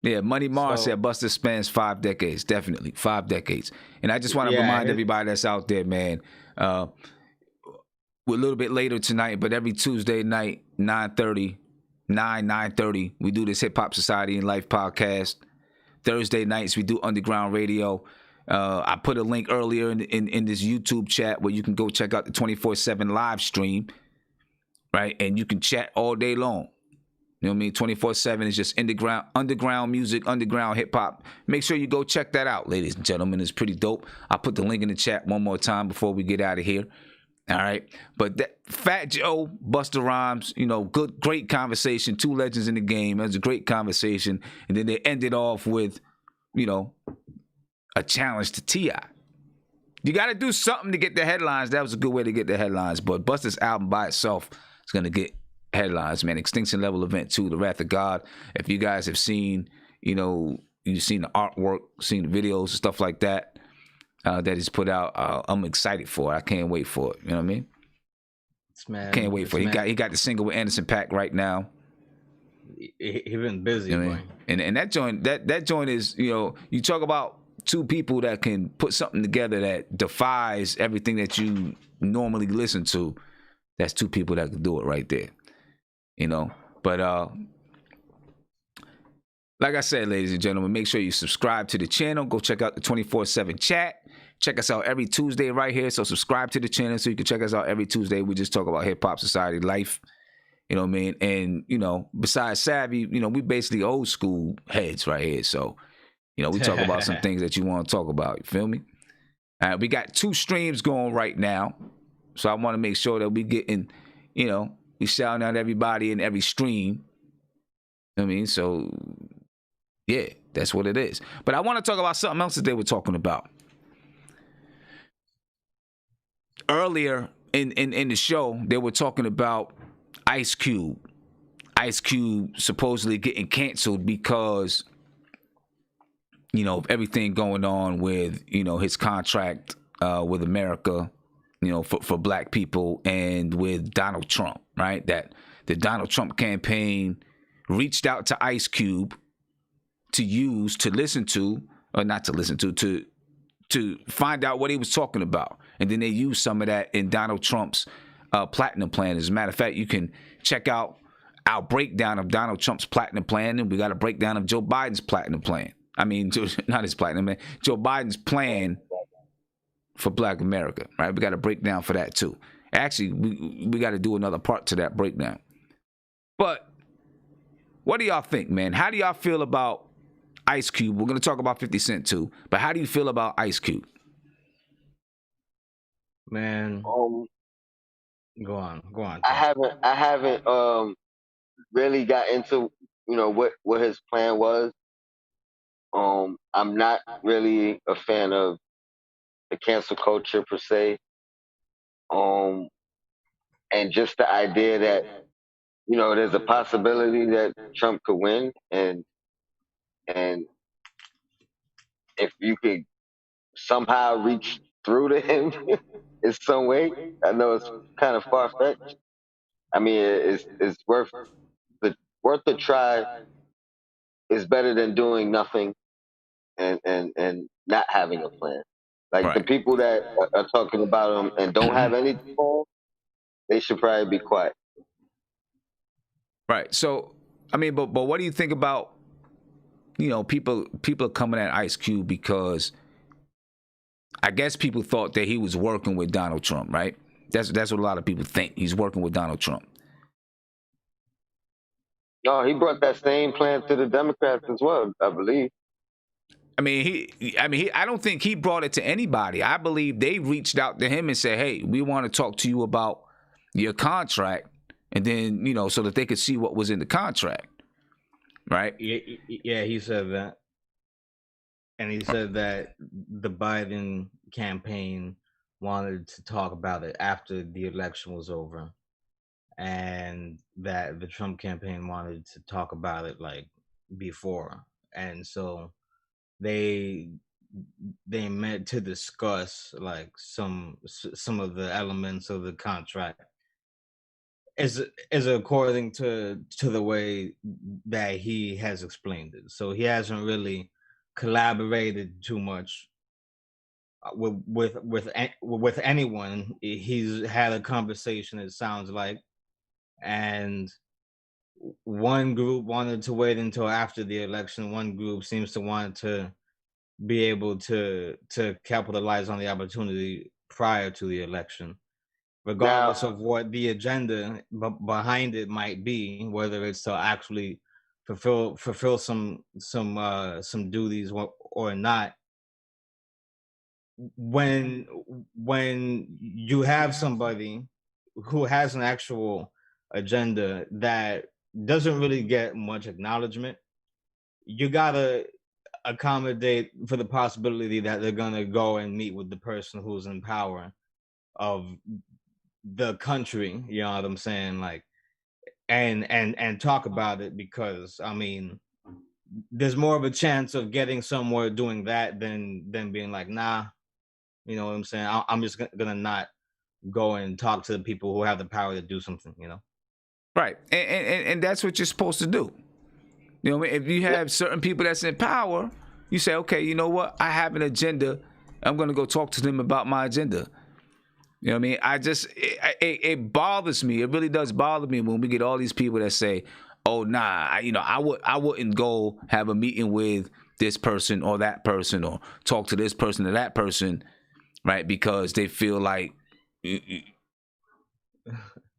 Yeah, Money Mars said Busta spans 5 decades, definitely 5 decades. And I just want to remind everybody that's out there, man. We're a little bit later tonight, but every Tuesday night, 9:30, we do this Hip Hop Society and Life podcast. Thursday nights, we do Underground Radio. I put a link earlier in this YouTube chat where you can go check out the 24/7 live stream, right? And you can chat all day long. You know what I mean? 24/7 is just underground music, underground hip hop. Make sure you go check that out, ladies and gentlemen. It's pretty dope. I'll put the link in the chat one more time before we get out of here. All right. But that Fat Joe, Busta Rhymes, great conversation. 2 legends in the game. It was a great conversation. And then they ended off with, a challenge to T.I. You got to do something to get the headlines. That was a good way to get the headlines. But Busta's album by itself is going to get headlines, man. Extinction Level Event 2, The Wrath of God. If you guys have seen, you've seen the artwork, seen the videos, stuff like that, that he's put out, I'm excited for it. I can't wait for it. You know what I mean? Can't wait for it. He got the single with Anderson .Paak right now. He been busy, boy. And that joint, that joint is, you talk about 2 people that can put something together that defies everything that you normally listen to. That's 2 people that can do it right there. But like I said, ladies and gentlemen, make sure you subscribe to the channel. Go check out the 24/7 chat. Check us out every Tuesday right here. So subscribe to the channel so you can check us out every Tuesday. We just talk about hip hop, society, life. You know what I mean? And, besides Savvy, we basically old school heads right here. So, we talk about some things that you want to talk about. You feel me? All right, we got 2 streams going right now. So I want to make sure that we getting, we shouting out everybody in every stream. I mean, so yeah, that's what it is. But I want to talk about something else that they were talking about. Earlier in the show, they were talking about Ice Cube. Ice Cube supposedly getting canceled because, of everything going on with, his contract with America, for black people, and with Donald Trump, right? That the Donald Trump campaign reached out to Ice Cube to find out what he was talking about. And then they used some of that in Donald Trump's platinum plan. As a matter of fact, you can check out our breakdown of Donald Trump's platinum plan, and we got a breakdown of Joe Biden's platinum plan. I mean, not his platinum man, Joe Biden's plan for Black America, right? We got a breakdown for that too. Actually, we got to do another part to that breakdown. But what do y'all think, man? How do y'all feel about Ice Cube? We're going to talk about 50 Cent too, but how do you feel about Ice Cube? Man, go on. I haven't really got into, what his plan was. I'm not really a fan of the cancel culture per se. and just the idea that, you know, there's a possibility that Trump could win, and if you could somehow reach through to him in some way, I know it's kind of far fetched. I mean, it's the worth a try. Is better than doing nothing and not having a plan. Like the Right. people that are talking about him and don't have any plan, they should probably be quiet. Right. So, I mean, but what do you think about, you know, people are coming at Ice Cube because I guess people thought that he was working with Donald Trump, right? That's what a lot of people think. He's working with Donald Trump. No, he brought that same plan to the Democrats as well, I believe. I don't think he brought it to anybody. I believe they reached out to him and said, "Hey, we want to talk to you about your contract," and then, you know, so that they could see what was in the contract, right? Yeah, he said that, and he said that the Biden campaign wanted to talk about it after the election was over, and that the Trump campaign wanted to talk about it like before, and so they met to discuss like some of the elements of the contract as according to the way that he has explained it. So he hasn't really collaborated too much with anyone. He's had a conversation, it sounds like, and one group wanted to wait until after the election. One group seems to want to be able to capitalize on the opportunity prior to the election, regardless of what the agenda behind it might be, whether it's to actually fulfill some duties or not. When you have somebody who has an actual agenda that doesn't really get much acknowledgement, you gotta accommodate for the possibility that they're gonna go and meet with the person who's in power of the country, you know what I'm saying? Like, and talk about it, because I mean, there's more of a chance of getting somewhere doing that than being like, nah, you know what I'm saying? I'm just gonna not go and talk to the people who have the power to do something, you know? Right. And that's what you're supposed to do. You know, if you have certain people that's in power, you say, okay, you know what? I have an agenda. I'm going to go talk to them about my agenda. You know what I mean? It bothers me. It really does bother me when we get all these people that say, oh, nah, I wouldn't go have a meeting with this person or that person, or talk to this person or that person, right? Because they feel like,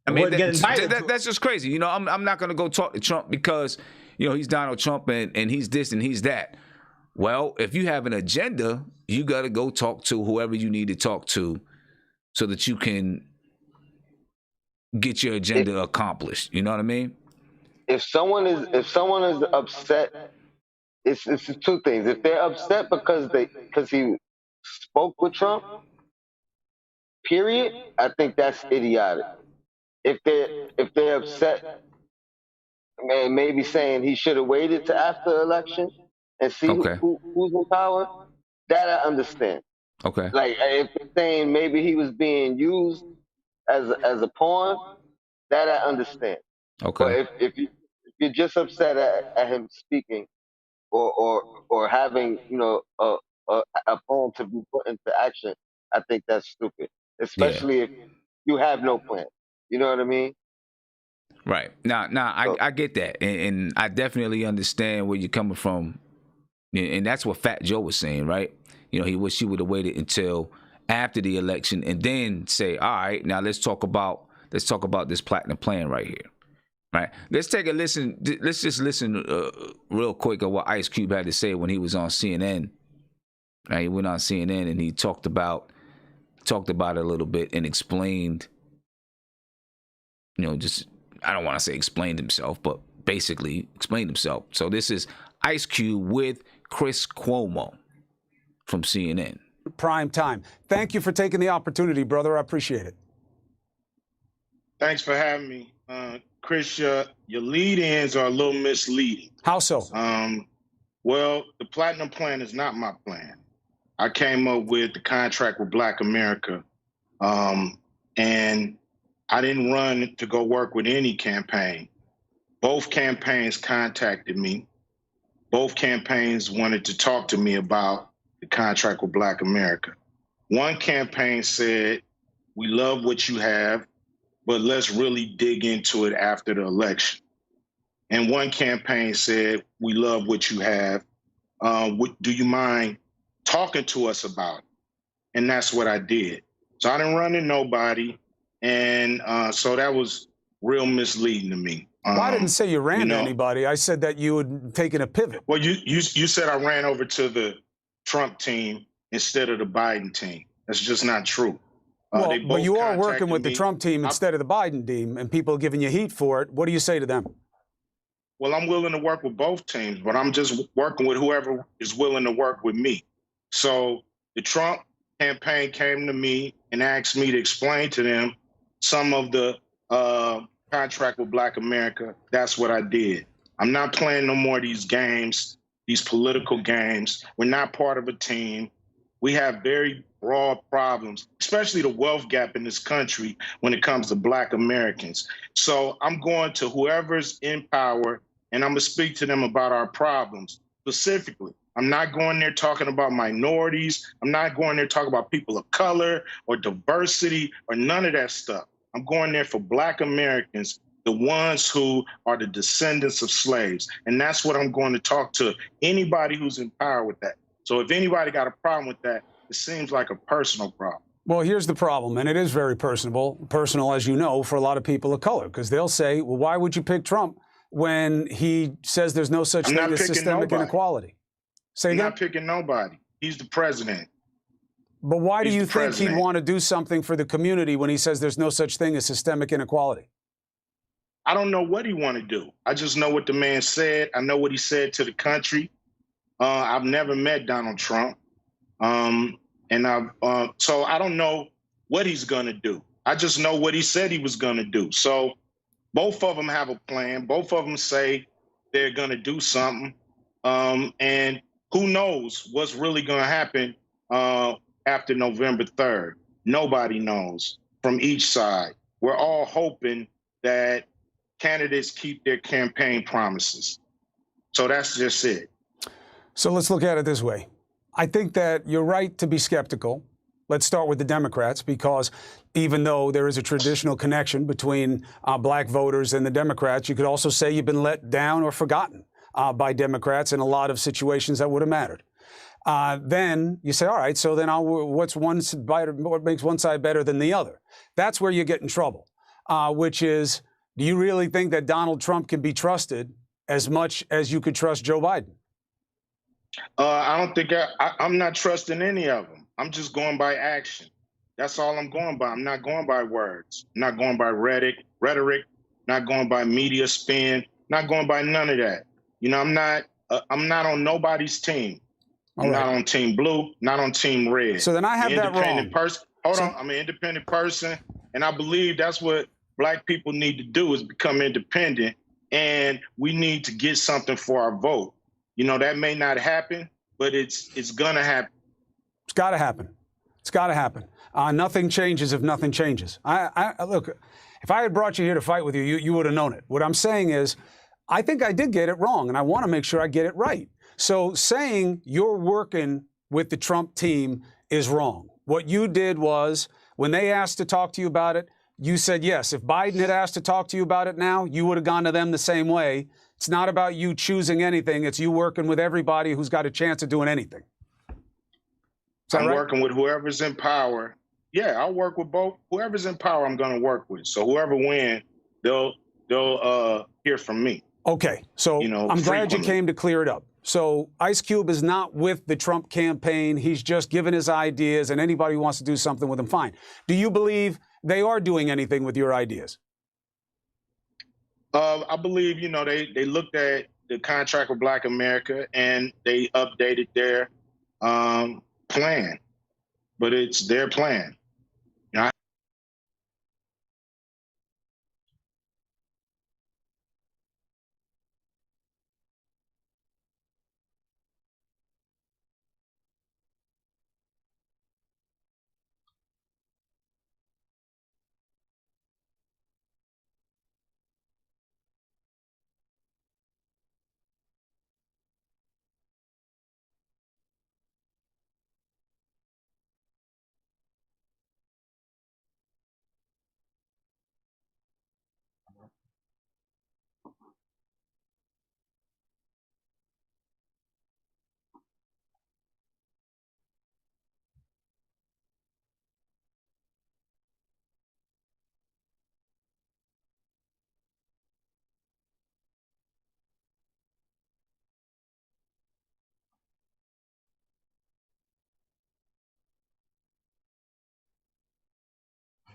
I mean, that's just crazy. You know, I'm not going to go talk to Trump because, you know, he's Donald Trump and he's this and he's that. Well, if you have an agenda, you got to go talk to whoever you need to talk to so that you can get your agenda accomplished. You know what I mean? If someone is upset, it's two things. If they're upset because he spoke with Trump, period, I think that's idiotic. If they're upset, man, maybe saying he should have waited to after election and see Okay. who's in power, that I understand. Okay. Like if they're saying maybe he was being used as a pawn, that I understand. Okay. But if you're just upset at him speaking or having, you know, a plan to be put into action, I think that's stupid. Yeah. Especially if you have no plan. You know what I mean? Right. Now, So, I get that, and I definitely understand where you're coming from, and that's what Fat Joe was saying, right? You know, he wish he would have waited until after the election and then say, all right, now let's talk about this platinum plan right here, right? Let's take a listen. Let's just listen real quick of what Ice Cube had to say when he was on CNN. Right? He went on CNN and he talked about it a little bit and explained, you know, just, I don't want to say explained himself, but basically explained himself. So this is Ice Cube with Chris Cuomo from CNN. Prime time. Thank you for taking the opportunity, brother. I appreciate it. Thanks for having me. Chris, your lead-ins are a little misleading. How so? Well, the Platinum Plan is not my plan. I came up with the contract with Black America, and I didn't run to go work with any campaign. Both campaigns contacted me. Both campaigns wanted to talk to me about the contract with Black America. One campaign said, "We love what you have, but let's really dig into it after the election." And one campaign said, "We love what you have. Do you mind talking to us about it?" And that's what I did. So I didn't run to nobody. And so that was real misleading to me. Well, I didn't say you ran to anybody. I said that you had taken a pivot. Well, you said I ran over to the Trump team instead of the Biden team. That's just not true. Well, but you are working with the Trump team instead of the Biden team, and people are giving you heat for it. What do you say to them? Well, I'm willing to work with both teams, but I'm just working with whoever is willing to work with me. So the Trump campaign came to me and asked me to explain to them some of the contract with Black America. That's what I did. I'm not playing no more of these games, these political games. We're not part of a team. We have very broad problems, especially the wealth gap in this country when it comes to Black Americans. So I'm going to whoever's in power, and I'm going to speak to them about our problems specifically. I'm not going there talking about minorities. I'm not going there talking about people of color or diversity or none of that stuff. I'm going there for Black Americans, the ones who are the descendants of slaves. And that's what I'm going to talk to anybody who's in power with that. So if anybody got a problem with that, it seems like a personal problem. Well, here's the problem, and it is very personal, as you know, for a lot of people of color, because they'll say, well, why would you pick Trump when he says there's no such thing as systemic inequality? Say again? I'm not picking nobody. He's the president. But why do you think he'd want to do something for the community when he says there's no such thing as systemic inequality? I don't know what he want to do. I just know what the man said. I know what he said to the country. I've never met Donald Trump. So I don't know what he's going to do. I just know what he said he was going to do. So both of them have a plan. Both of them say they're going to do something. And who knows what's really going to happen after November 3rd. Nobody knows from each side. We're all hoping that candidates keep their campaign promises. So that's just it. So let's look at it this way. I think that you're right to be skeptical. Let's start with the Democrats, because even though there is a traditional connection between Black voters and the Democrats, you could also say you've been let down or forgotten by Democrats in a lot of situations that would have mattered. Then you say, all right, so then what makes one side better than the other? That's where you get in trouble, which is, do you really think that Donald Trump can be trusted as much as you could trust Joe Biden? I don't think I'm not trusting any of them. I'm just going by action. That's all I'm going by. I'm not going by words. I'm not going by rhetoric, not going by media spin, not going by none of that. You know, I'm not on nobody's team. I'm not on Team Blue, not on Team Red. So then I have that wrong. I'm an independent person, and I believe that's what Black people need to do, is become independent, and we need to get something for our vote. You know, that may not happen, but it's gonna happen. It's got to happen. It's got to happen. Nothing changes if nothing changes. Look, if I had brought you here to fight with you, you would have known it. What I'm saying is, I think I did get it wrong, and I want to make sure I get it right. So saying you're working with the Trump team is wrong. What you did was, when they asked to talk to you about it, you said yes. If Biden had asked to talk to you about it now, you would have gone to them the same way. It's not about you choosing anything. It's you working with everybody who's got a chance of doing anything. I'm working with whoever's in power. Yeah, I'll work with both. Whoever's in power, I'm going to work with. So whoever wins, they'll hear from me. Okay, so I'm glad you came to clear it up. So Ice Cube is not with the Trump campaign. He's just given his ideas, and anybody who wants to do something with him, fine. Do you believe they are doing anything with your ideas? I believe, they looked at the contract with Black America and they updated their plan, but it's their plan.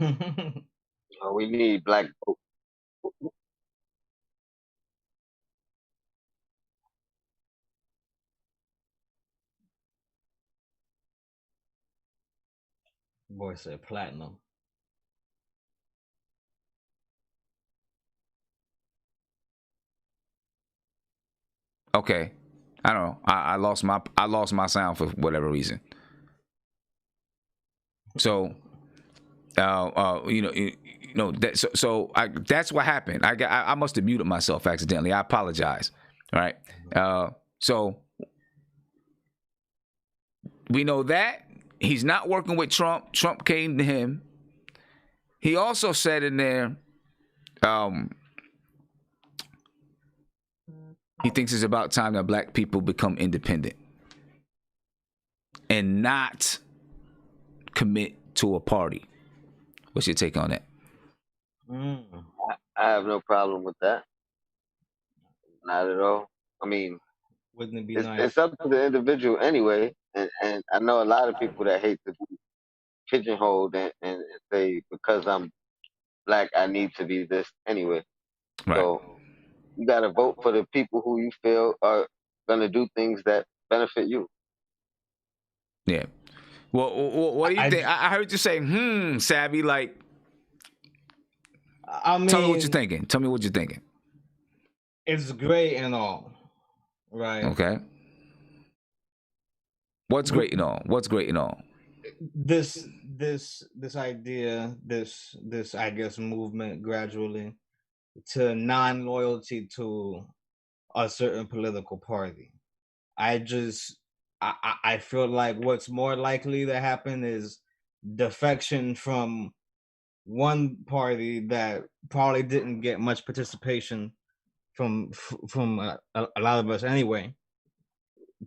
We need black vote. Boy said platinum. Okay. I don't know. I lost my sound for whatever reason. So, that's what happened. I must have muted myself accidentally. I apologize. All right. So we know that he's not working with Trump. Trump came to him. He also said in there, he thinks it's about time that black people become independent and not commit to a party. What's your take on that? I have no problem with that. Not at all. I mean, wouldn't it be it's, nice? it's up to the individual anyway. And I know a lot of people that hate to be pigeonholed and say, because I'm black, I need to be this anyway. Right. So you got to vote for the people who you feel are going to do things that benefit you. Yeah. Well, what do you think? I heard you say, Savvy, like, I mean, tell me what you're thinking. Tell me what you're thinking. It's great and all, right? Okay. What's great and all? What's great and all? This idea, this I guess movement gradually to non-loyalty to a certain political party. I feel like what's more likely to happen is defection from one party that probably didn't get much participation from a lot of us anyway,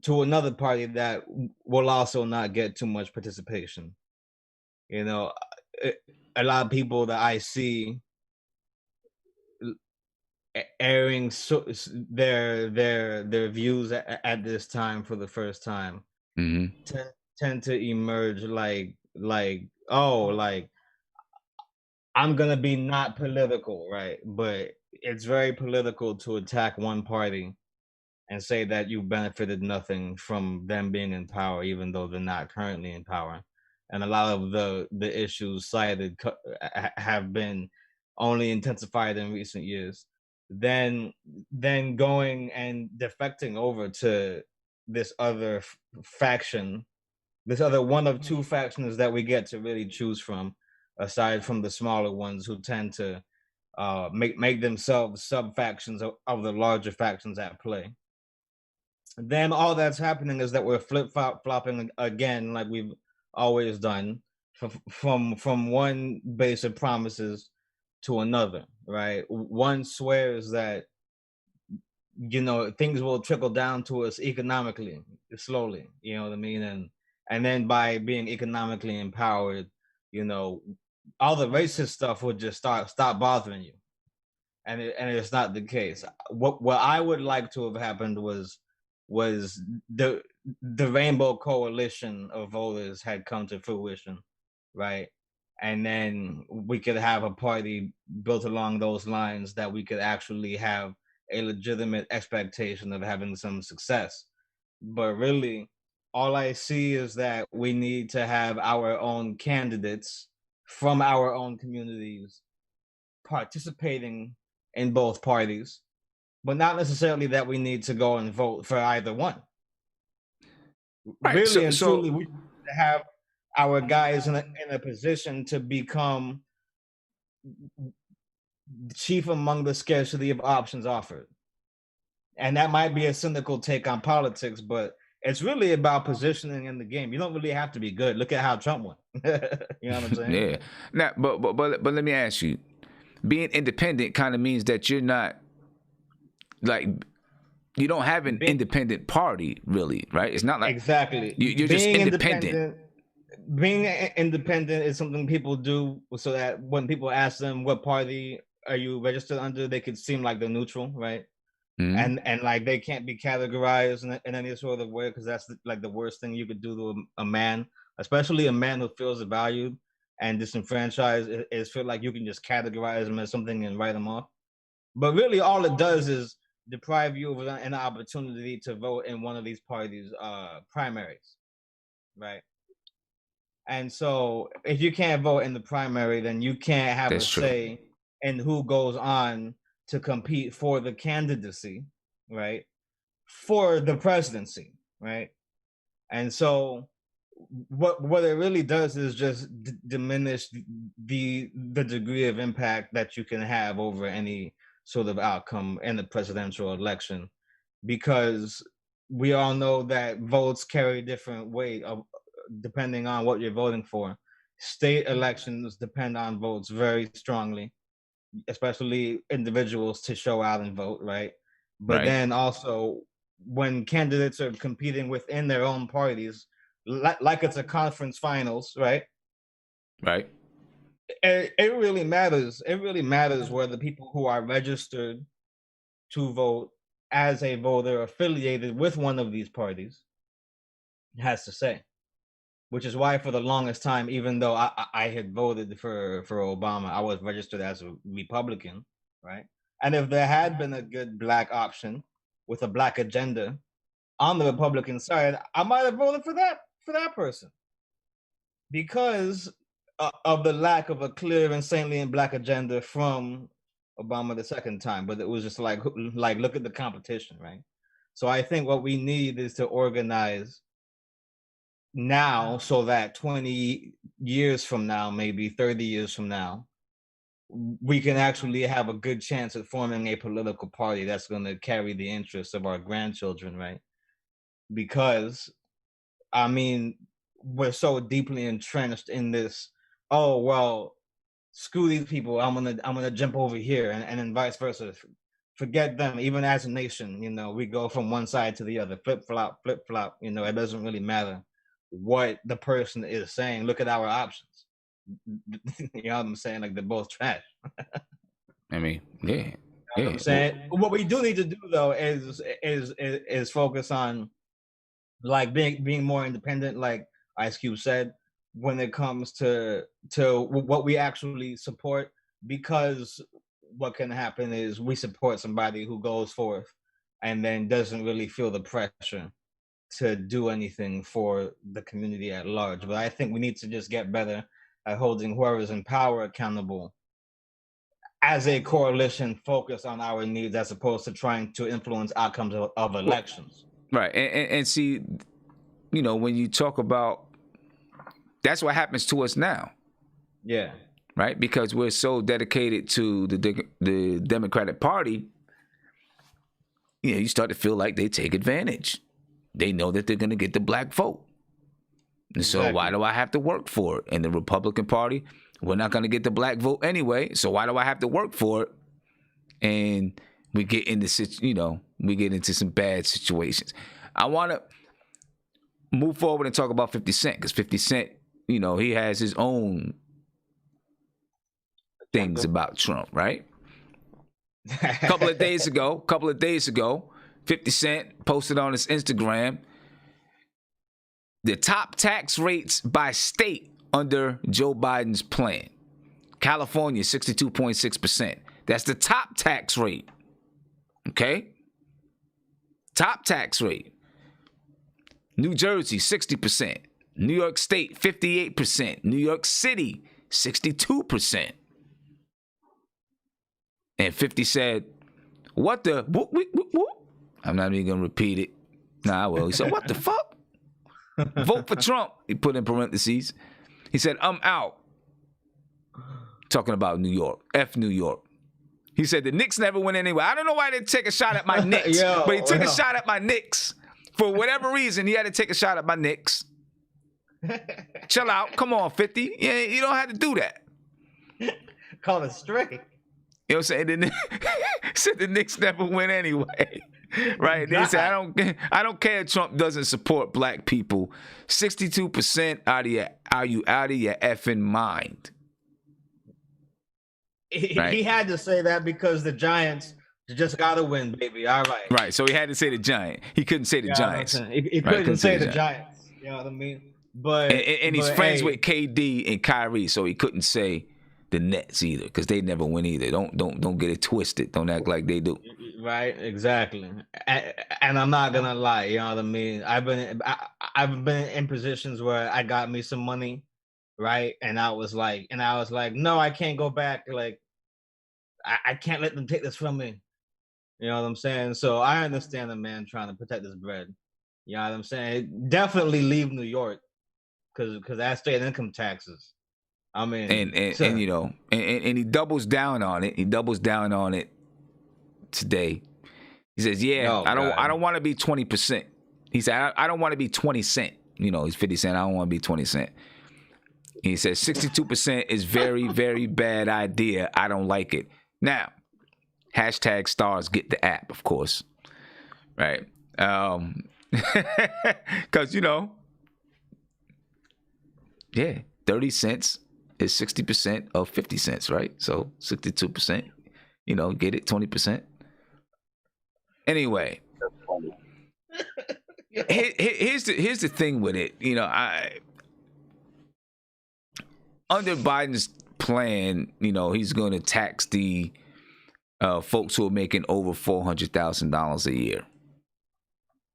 to another party that will also not get too much participation. You know, a lot of people that I see airing their views at this time for the first time tend to emerge like I'm gonna be not political, right? But it's very political to attack one party and say that you benefited nothing from them being in power, even though they're not currently in power. And a lot of the issues cited have been only intensified in recent years. Then going and defecting over to this other faction, this other one of two factions that we get to really choose from, aside from the smaller ones who tend to make themselves sub factions of the larger factions at play. Then all that's happening is that we're flopping again, like we've always done, from one base of promises to another, right? One swears that things will trickle down to us economically, slowly, you know what I mean, and then by being economically empowered, all the racist stuff would just stop bothering you, and it's not the case. What I would like to have happened was the rainbow coalition of voters had come to fruition, right? And then we could have a party built along those lines that we could actually have a legitimate expectation of having some success. But really, all I see is that we need to have our own candidates from our own communities participating in both parties, but not necessarily that we need to go and vote for either one. Right, really and truly, we have our guys in a position to become chief among the scarcity of options offered. And that might be a cynical take on politics, but it's really about positioning in the game. You don't really have to be good. Look at how Trump won. You know what I'm saying? Yeah. Now, but let me ask you, being independent kind of means that you're not, like, you don't have an independent party, really, right? It's not like exactly you're just independent. Being independent is something people do so that when people ask them what party are you registered under, they could seem like they're neutral, right? Mm-hmm. And like they can't be categorized in any sort of way, because that's like the worst thing you could do to a man, especially a man who feels valued and disenfranchised is feel like you can just categorize them as something and write them off. But really, all it does is deprive you of an opportunity to vote in one of these parties' primaries, right? And so, if you can't vote in the primary, then you can't have a say in who goes on to compete for the candidacy, right? For the presidency, right? And so, what it really does is just diminish the degree of impact that you can have over any sort of outcome in the presidential election, because we all know that votes carry different weight of depending on what you're voting for. State elections depend on votes very strongly, especially individuals to show out and vote, right? But then also when candidates are competing within their own parties, like it's a conference finals, right? Right. It really matters. It really matters where the people who are registered to vote as a voter affiliated with one of these parties has to say. Which is why for the longest time, even though I had voted for Obama, I was registered as a Republican, right? And if there had been a good black option with a black agenda on the Republican side, I might have voted for that person, because of the lack of a clear and salient black agenda from Obama the second time. But it was just like look at the competition, right? So I think what we need is to organize now so that 20 years from now, maybe 30 years from now, we can actually have a good chance at forming a political party that's going to carry the interests of our grandchildren, right? Because, I mean, we're so deeply entrenched in this, oh, well, screw these people, I'm gonna jump over here, and then vice versa. Forget them. Even as a nation, you know, we go from one side to the other, flip flop, you know, it doesn't really matter what the person is saying. Look at our options. You know what I'm saying? Like, they're both trash. I mean, yeah. You know what I'm saying? What we do need to do though is focus on like being more independent, like Ice Cube said, when it comes to what we actually support, because what can happen is we support somebody who goes forth and then doesn't really feel the pressure to do anything for the community at large. But I think we need to just get better at holding whoever's in power accountable as a coalition focused on our needs, as opposed to trying to influence outcomes of elections. Right. And see, you know, when you talk about, that's what happens to us now. Yeah. Right? Because we're so dedicated to the Democratic Party, you know, you start to feel like they take advantage. They know that they're going to get the black vote. And so why do I have to work for it? And the Republican Party, we're not going to get the black vote anyway, so why do I have to work for it? And we get into, you know, we get into some bad situations. I want to move forward and talk about 50 Cent, because 50 Cent, you know, he has his own things about Trump, right? A couple of days ago, 50 Cent posted on his Instagram the top tax rates by state under Joe Biden's plan. California, 62.6%. That's the top tax rate. Okay? Top tax rate. New Jersey, 60%. New York State, 58%. New York City, 62%. And 50 said, what the? Whoop, whoop, whoop, whoop. I'm not even going to repeat it. Nah, I will. He said, what the fuck? Vote for Trump. He put in parentheses. He said, I'm out. Talking about New York. F New York. He said, the Knicks never went anywhere. I don't know why they take a shot at my Knicks, but he took a shot at my Knicks. For whatever reason, he had to take a shot at my Knicks. Chill out. Come on, 50. Yeah, you don't have to do that. Call it straight. You know what I'm saying? Said the Knicks never win anyway. Right? They said, I don't care if Trump doesn't support black people. 62% are you out of your effing mind? Right? He had to say that because the Giants just got to win, baby. All right. Right. So he had to say the Giant. He couldn't say the Giants. He couldn't say the Giants. You know what I mean? But and he's friends with KD and Kyrie, so he couldn't say the Nets either because they never win either. Don't get it twisted. Don't act like they do. Right, exactly. And I'm not gonna lie, you know what I mean. I've been in positions where I got me some money, right, and I was like, no, I can't go back. Like, I can't let them take this from me. You know what I'm saying? So I understand the man trying to protect his bread. You know what I'm saying? Definitely leave New York because that's state income taxes. I mean, and you know, and he doubles down on it. He doubles down on it today. He says, "Yeah, I don't want to be 20%." He said, "I don't want to be 20 cent." You know, he's 50 cent. I don't want to be 20 cent. He says 62% is very, very bad idea. I don't like it. Now, hashtag stars get the app, of course, right? Because you know, yeah, 30 cents is 60% of 50 cents, right? So 62%, you know, get it, 20%. Anyway, here's the thing with it. You know, under Biden's plan, you know, he's going to tax the folks who are making over $400,000 a year.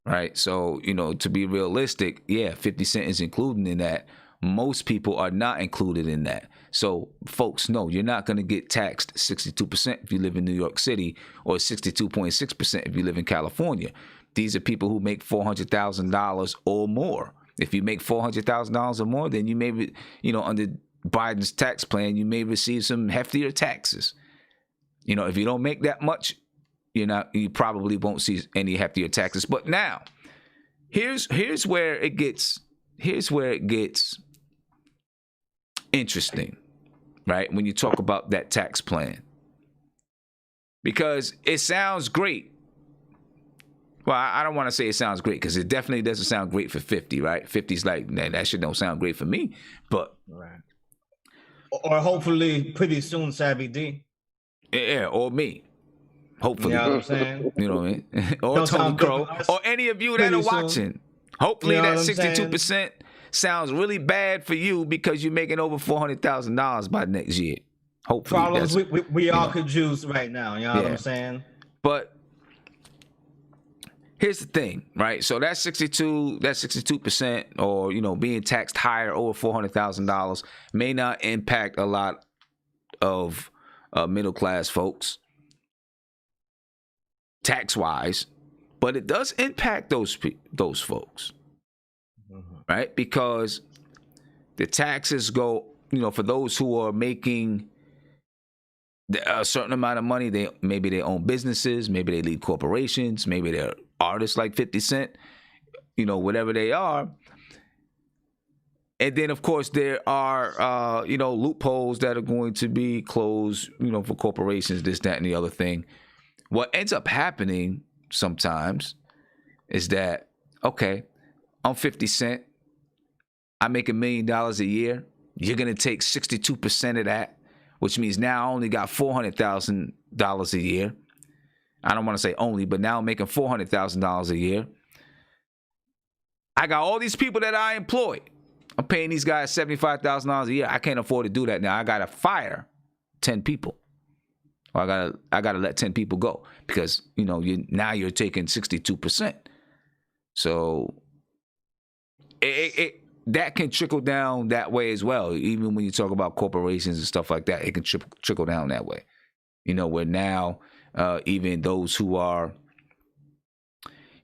Right. So, you know, to be realistic, yeah, 50 Cent is included in that. Most people are not included in that. So, folks, no, you're not going to get taxed 62% if you live in New York City or 62.6% if you live in California. These are people who make $400,000 or more. If you make $400,000 or more, then you may be, you know, under Biden's tax plan, you may receive some heftier taxes. You know, if you don't make that much, you probably won't see any heftier taxes. But now, here's where it gets interesting, right? When you talk about that tax plan, because it sounds great. Well, I don't want to say it sounds great because it definitely doesn't sound great for 50, right? 50's like, nah, that shit don't sound great for me, but right. Or hopefully pretty soon, Savvy D. Yeah, or me. Hopefully. You know what I'm saying? You know what I mean? Or Tony Crow. Or any of you that are watching. Hopefully that 62% sounds really bad for you because you're making over $400,000 by next year. Hopefully. Problems we all could use right now. You know what I'm saying? But here's the thing, right? So that 62% or, you know, being taxed higher over $400,000 may not impact a lot of middle class folks tax wise, but it does impact those folks, right? Because the taxes go, you know, for those who are making a certain amount of money, maybe they own businesses, maybe they lead corporations, maybe they're artists like 50 Cent, you know, whatever they are. And then, of course, there are, you know, loopholes that are going to be closed, you know, for corporations, this, that, and the other thing. What ends up happening sometimes is that, okay, I'm 50 Cent. I make $1 million a year. You're going to take 62% of that, which means now I only got $400,000 a year. I don't want to say only, but now I'm making $400,000 a year. I got all these people that I employ. I'm paying these guys $75,000 a year. I can't afford to do that now. I got to fire 10 people. Or I gotta let 10 people go because, you know, you're taking 62%. So that can trickle down that way as well. Even when you talk about corporations and stuff like that, it can trickle down that way. You know, where now even those who are,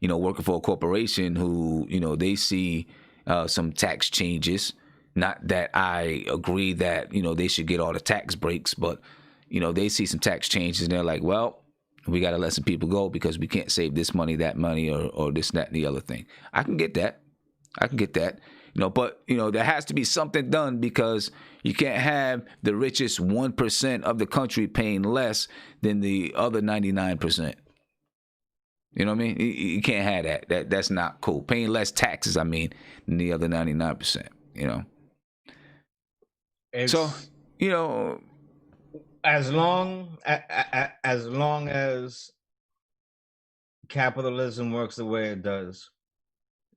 you know, working for a corporation who, you know, they see some tax changes. Not that I agree that, you know, they should get all the tax breaks, but you know, they see some tax changes and they're like, well, we got to let some people go because we can't save this money, that money, or this, that, and the other thing. I can get that. You know, but, you know, there has to be something done because you can't have the richest 1% of the country paying less than the other 99%. You know what I mean? You can't have that. That's not cool. Paying less taxes, I mean, than the other 99%, you know? So, you know... As long as capitalism works the way it does,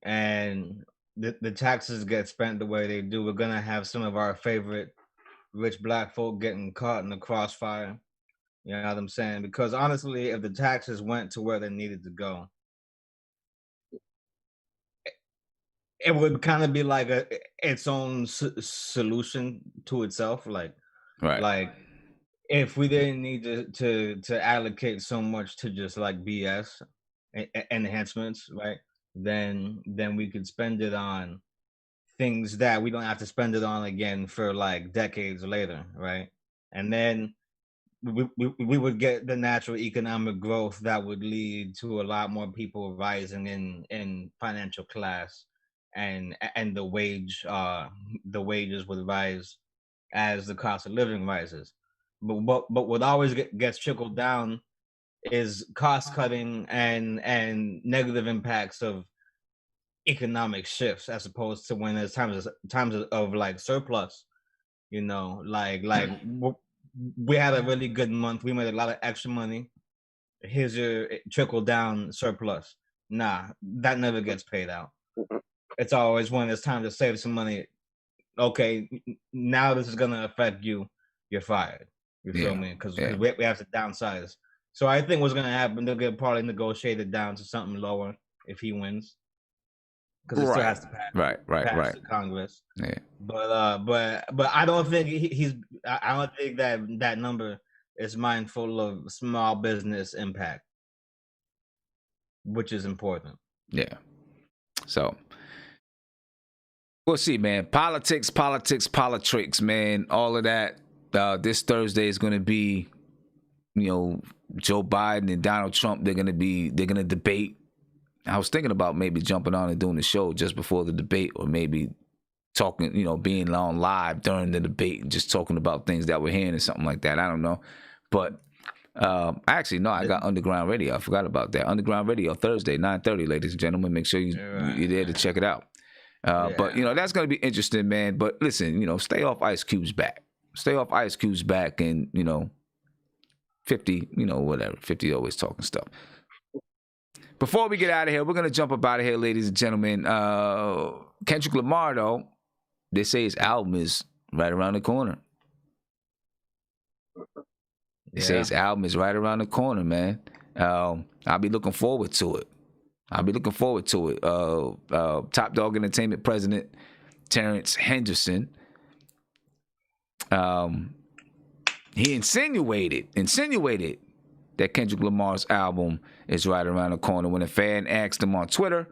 and the taxes get spent the way they do, we're gonna have some of our favorite rich black folk getting caught in the crossfire. You know what I'm saying? Because honestly, if the taxes went to where they needed to go, it would kind of be like its own solution to itself. Like if we didn't need to allocate so much to just like BS enhancements, right? Then we could spend it on things that we don't have to spend it on again for like decades later, right? And then we would get the natural economic growth that would lead to a lot more people rising in financial class, and the wages would rise as the cost of living rises. But what always gets trickled down is cost cutting and negative impacts of economic shifts, as opposed to when there's times of like surplus. You know, like we had a really good month. We made a lot of extra money. Here's your trickle down surplus. Nah, that never gets paid out. It's always when it's time to save some money. Okay, now this is gonna affect you. You're fired. You feel me? Because we have to downsize. So I think what's gonna happen, they'll get probably negotiated down to something lower if he wins, because it still has to pass the Congress. Yeah. But I don't think he's. I don't think that number is mindful of small business impact, which is important. Yeah. So we'll see, man. Politics, man. All of that. This Thursday is going to be, you know, Joe Biden and Donald Trump. They're going to debate. I was thinking about maybe jumping on and doing the show just before the debate, or maybe talking, you know, being on live during the debate and just talking about things that we're hearing or something like that. I don't know. But actually, no, I got Underground Radio. I forgot about that. Underground Radio, Thursday, 9:30, ladies and gentlemen. Make sure you're there to check it out. But, you know, that's going to be interesting, man. But listen, you know, stay off Ice Cube's back. Stay off Ice Cube's back, and, you know, 50, you know, whatever. 50 always talking stuff. Before we get out of here, we're going to jump up out of here, ladies and gentlemen. Kendrick Lamar, though, they say his album is right around the corner. They say his album is right around the corner, man. I'll be looking forward to it. Top Dog Entertainment president Terrence Henderson, he insinuated that Kendrick Lamar's album is right around the corner. When a fan asked him on Twitter,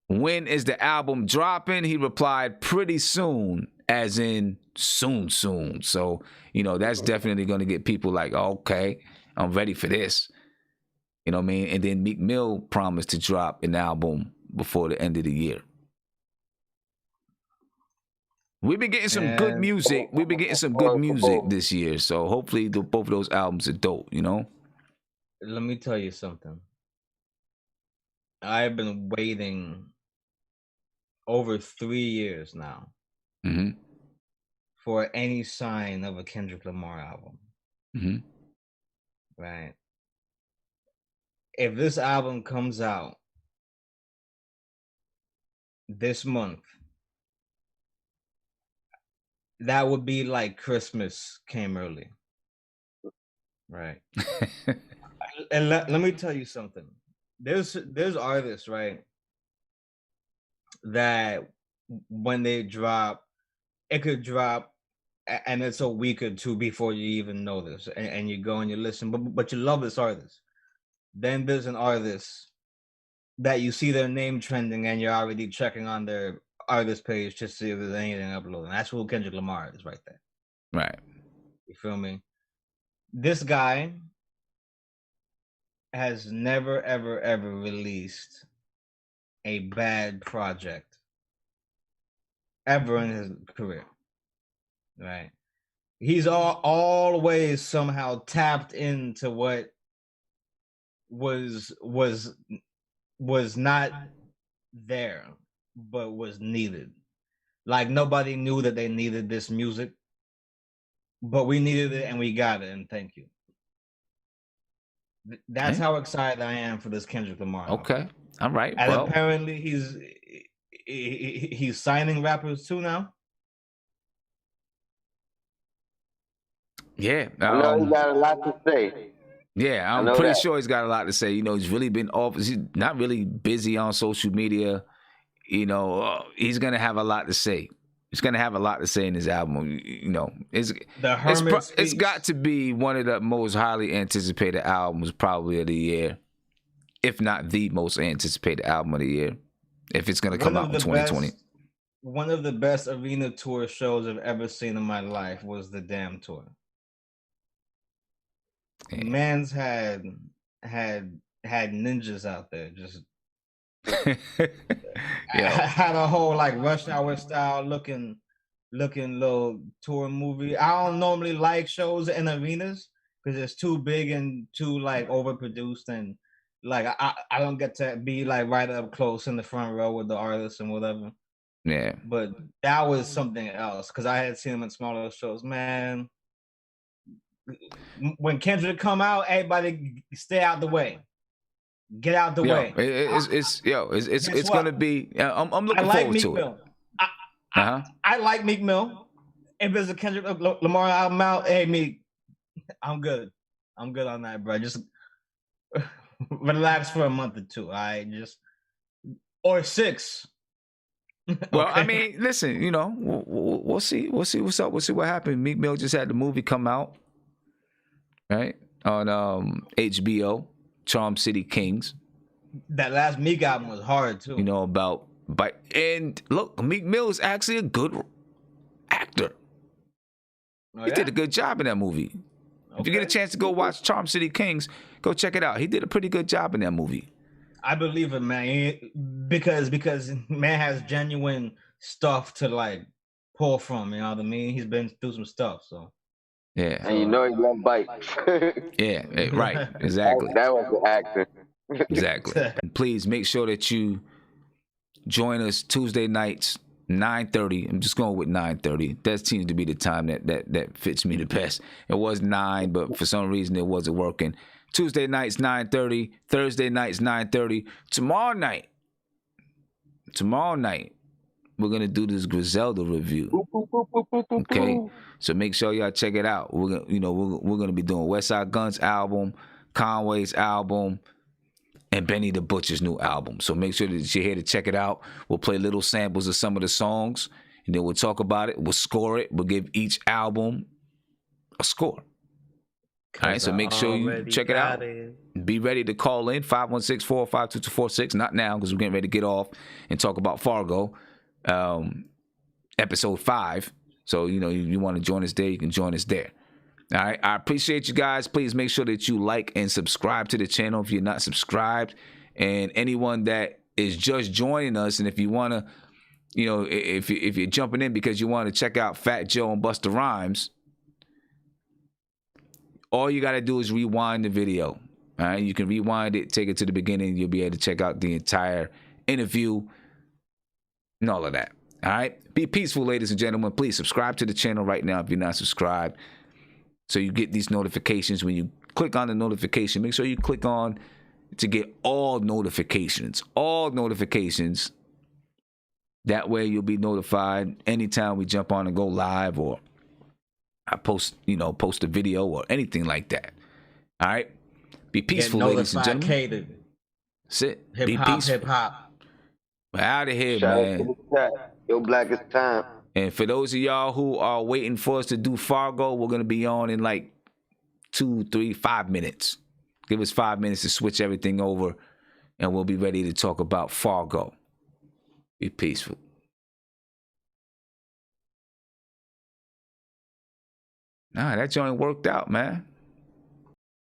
when is the album dropping, he replied, pretty soon, as in soon. So, you know, that's definitely going to get people like, okay, I'm ready for this. You know what I mean? And then Meek Mill promised to drop an album before the end of the year. We've been getting some good music. This year. So hopefully both of those albums are dope, you know? Let me tell you something. I've been waiting over 3 years now for any sign of a Kendrick Lamar album. Right? If this album comes out this month, that would be like Christmas came early. Right? And let me tell you something. There's artists, right, that when they drop, it could drop and it's a week or two before you even know this, and you go and you listen, but you love this artist. Then there's an artist that you see their name trending and you're already checking on their artist page to see if there's anything uploaded. That's who Kendrick Lamar is right there. Right. You feel me? This guy has never, ever released a bad project ever in his career. Right? He's always somehow tapped into what was not there, but was needed. Like nobody knew that they needed this music, but we needed it and we got it, and thank you. That's how excited I am for this Kendrick Lamar. Okay, all right. And apparently he's signing rappers too now. Yeah, I know he got a lot to say. Yeah, I'm pretty sure he's got a lot to say. You know, he's really been off. He's not really busy on social media. You know, he's gonna have a lot to say. He's gonna have a lot to say in his album. You know, it's got to be one of the most highly anticipated albums probably of the year, if not the most anticipated album of the year, if it's gonna come out in 2020. One of the best arena tour shows I've ever seen in my life was the Damn Tour. Yeah. Man's had ninjas out there just had a whole like Rush Hour style looking little tour movie. I don't normally like shows in arenas because it's too big and too like overproduced, and like I don't get to be like right up close in the front row with the artists and whatever. Yeah. But that was something else because I had seen them in smaller shows. Man, when Kendrick come out, everybody stay out the way. Get out the way. It's gonna be. I'm looking forward to it. I like Meek Mill. If there's a Kendrick Lamar album out, hey Meek, I'm good. I'm good on that, bro. Just relax for a month or two. Or 6. Well, okay. I mean, listen. You know, we'll see. We'll see what's up. We'll see what happens. Meek Mill just had the movie come out, right, on HBO. Charm City Kings. That last Meek album was hard too. You know and look, Meek Mill is actually a good actor. He did a good job in that movie. Okay. If you get a chance to go watch Charm City Kings, go check it out. He did a pretty good job in that movie. I believe it, man, because man has genuine stuff to like pull from. You know what I mean? He's been through some stuff, so. Yeah. And you know he love bike. Yeah, right. Exactly. That was the actor. Exactly. And please make sure that you join us Tuesday nights, 9:30. I'm just going with 9:30. That seems to be the time that fits me the best. It was 9, but for some reason it wasn't working. Tuesday nights, 9:30. Thursday nights, 9:30. Tomorrow night, we're gonna do this Griselda review. Okay, so make sure y'all check it out. We're gonna be doing Westside Gunn's album, Conway's album, and Benny the Butcher's new album. So make sure that you're here to check it out. We'll play little samples of some of the songs, and then we'll talk about it. We'll score it. We'll give each album a score. All right, so make sure you check it out. Be ready to call in 516-405-2246. Not now, because we're getting ready to get off and talk about Fargo. Episode 5. So, you want to join us there, you can join us there. All right. I appreciate you guys. Please make sure that you like and subscribe to the channel if you're not subscribed. And anyone that is just joining us, and if you want to, if you're jumping in because you want to check out Fat Joe and Busta Rhymes, all you got to do is rewind the video. All right. You can rewind it, take it to the beginning. You'll be able to check out the entire interview and all of that. All right. Be peaceful, ladies and gentlemen. Please subscribe to the channel right now if you're not subscribed, so you get these notifications. When you click on the notification, make sure you click on to get all notifications. All notifications. That way you'll be notified anytime we jump on and go live, or I post a video or anything like that. All right. Be peaceful, ladies and gentlemen. Sit. Be peaceful. Hip hop. We're out of here, Shout man. out to the chat. Yo, Blackest Time. And for those of y'all who are waiting for us to do Fargo, we're going to be on in like 2, 3, 5 minutes. Give us 5 minutes to switch everything over, and we'll be ready to talk about Fargo. Be peaceful. Nah, that joint worked out, man.